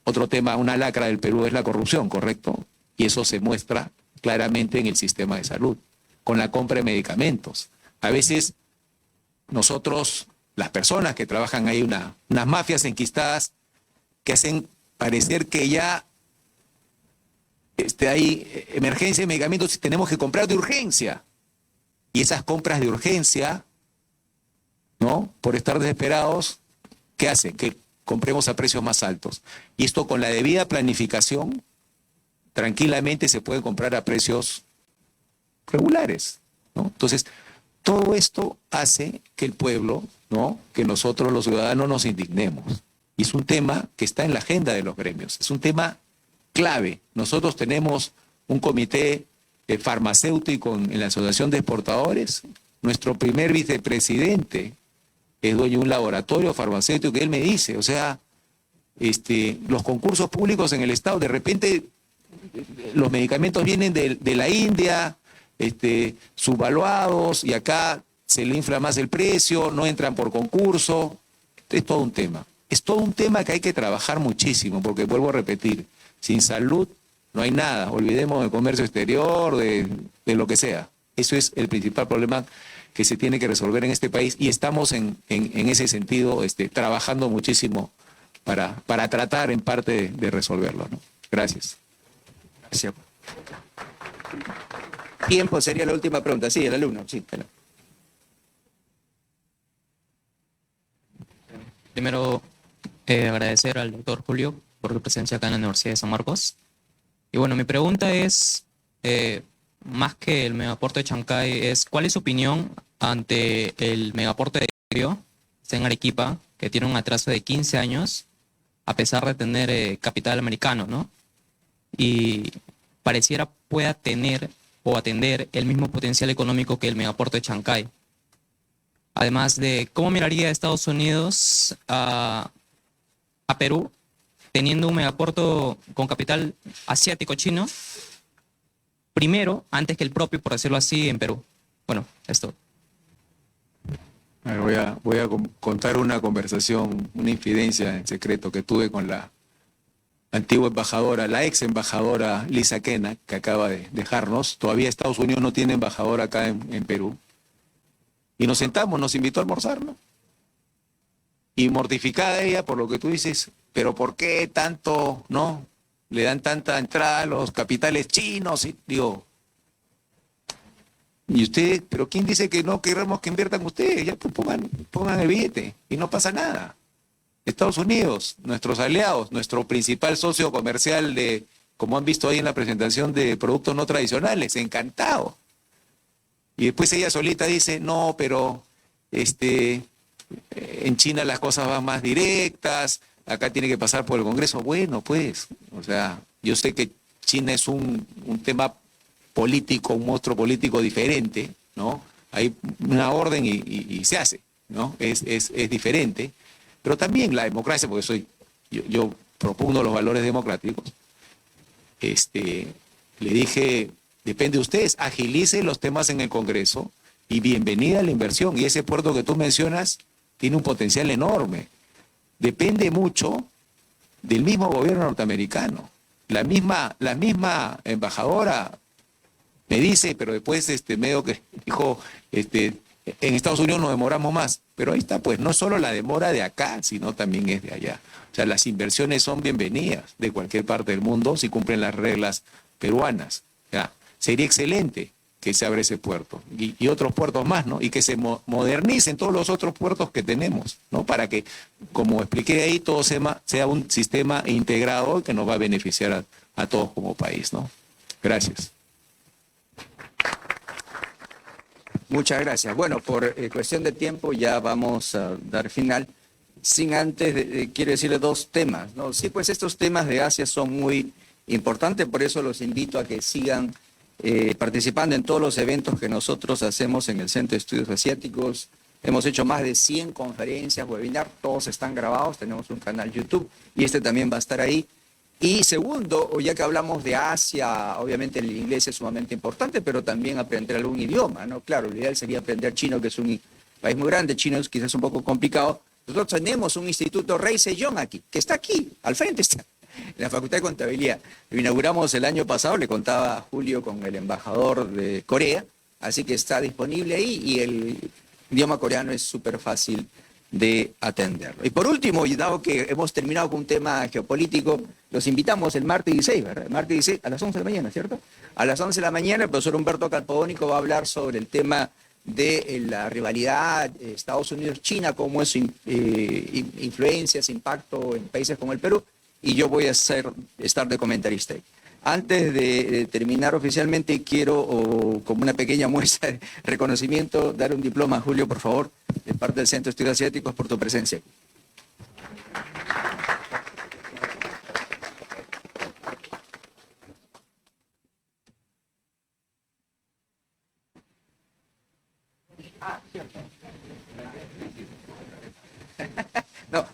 [SPEAKER 2] otro tema, una lacra del Perú es la corrupción, ¿correcto? Y eso se muestra claramente en el sistema de salud, con la compra de medicamentos. A veces nosotros, las personas que trabajan ahí, unas mafias enquistadas que hacen parecer que ya hay emergencia de medicamentos y tenemos que comprar de urgencia. Y esas compras de urgencia, ¿no? Por estar desesperados, ¿qué hacen? Que compremos a precios más altos. Y esto con la debida planificación, tranquilamente se puede comprar a precios regulares, ¿no? Entonces, todo esto hace que el pueblo, ¿no?, que nosotros los ciudadanos nos indignemos. Y es un tema que está en la agenda de los gremios, es un tema clave. Nosotros tenemos un comité farmacéutico en la Asociación de Exportadores. Nuestro primer vicepresidente es dueño de un laboratorio farmacéutico, que él me dice, o sea, los concursos públicos en el Estado, de repente los medicamentos vienen de la India, subvaluados, y acá se le infla más el precio, no entran por concurso. Es todo un tema. Es todo un tema que hay que trabajar muchísimo, porque vuelvo a repetir, sin salud no hay nada. Olvidemos del comercio exterior, de lo que sea. Eso es el principal problema que se tiene que resolver en este país, y estamos en ese sentido trabajando muchísimo para tratar en parte de resolverlo, ¿no? Gracias.
[SPEAKER 1] Gracias. Tiempo sería la última pregunta. Sí, el alumno. Sí,
[SPEAKER 7] Primero, agradecer al doctor Julio por su presencia acá en la Universidad de San Marcos. Y bueno, mi pregunta es, más que el megaporto de Chancay, es ¿cuál es su opinión ante el megaporto de Río, está en Arequipa, que tiene un atraso de 15 años, a pesar de tener capital americano, ¿no? Y pareciera pueda tener o atender el mismo potencial económico que el megaporto de Chancay. Además de, ¿cómo miraría Estados Unidos a Perú, teniendo un megaporto con capital asiático chino, primero, antes que el propio, por decirlo así, en Perú? Bueno, esto.
[SPEAKER 2] Voy a contar una conversación, una infidencia en secreto que tuve con la antigua embajadora, la ex embajadora Lisa Kena, que acaba de dejarnos. Todavía Estados Unidos no tiene embajador acá en Perú. Y nos sentamos, nos invitó a almorzar, ¿no? Y mortificada ella por lo que tú dices, pero ¿por qué tanto, no? Le dan tanta entrada a los capitales chinos, y digo, y ustedes, pero ¿quién dice que no queremos que inviertan ustedes? Ya pues pongan el billete y no pasa nada. Estados Unidos, nuestros aliados, nuestro principal socio comercial como han visto ahí en la presentación, de productos no tradicionales, encantado. Y después ella solita dice, no, pero en China las cosas van más directas, acá tiene que pasar por el Congreso. Bueno, pues, o sea, yo sé que China es un tema político, un monstruo político diferente, ¿no? Hay una orden y se hace, ¿no? Es diferente, pero también la democracia, porque yo propugno los valores democráticos. Le dije, depende de ustedes, agilice los temas en el Congreso y bienvenida a la inversión. Y ese puerto que tú mencionas tiene un potencial enorme. Depende mucho del mismo gobierno norteamericano. La misma embajadora me dice, pero después medio que dijo, en Estados Unidos nos demoramos más. Pero ahí está, pues, no solo la demora de acá, sino también es de allá. O sea, las inversiones son bienvenidas de cualquier parte del mundo si cumplen las reglas peruanas. Ya, sería excelente que se abra ese puerto y otros puertos más, ¿no? Y que se modernicen todos los otros puertos que tenemos, ¿no? Para que, como expliqué ahí, todo sea un sistema integrado que nos va a beneficiar a todos como país, ¿no? Gracias.
[SPEAKER 1] Muchas gracias. Bueno, por cuestión de tiempo ya vamos a dar final. Sin antes, quiero decirle dos temas, ¿no? Sí, pues estos temas de Asia son muy importantes, por eso los invito a que sigan participando en todos los eventos que nosotros hacemos en el Centro de Estudios Asiáticos. Hemos hecho más de 100 conferencias, webinars, todos están grabados, tenemos un canal YouTube y también va a estar ahí. Y segundo, ya que hablamos de Asia, obviamente el inglés es sumamente importante, pero también aprender algún idioma, ¿no? Claro, lo ideal sería aprender chino, que es un país muy grande, chino es quizás un poco complicado. Nosotros tenemos un instituto Rey Sejong aquí, que está aquí, al frente está, en la Facultad de Contabilidad. Lo inauguramos el año pasado, le contaba a Julio, con el embajador de Corea, así que está disponible ahí y el idioma coreano es súper fácil de atenderlo. Y por último, y dado que hemos terminado con un tema geopolítico, los invitamos el martes 16, ¿verdad? El martes 16 a las 11 de la mañana, ¿cierto? A las 11 de la mañana el profesor Humberto Calpodónico va a hablar sobre el tema de la rivalidad Estados Unidos-China, cómo eso influencia, ese impacto en países como el Perú, y yo voy a estar de comentarista ahí. Antes de terminar oficialmente, quiero, como una pequeña muestra de reconocimiento, dar un diploma a Julio, por favor, de parte del Centro de Estudios Asiáticos, por tu presencia. No,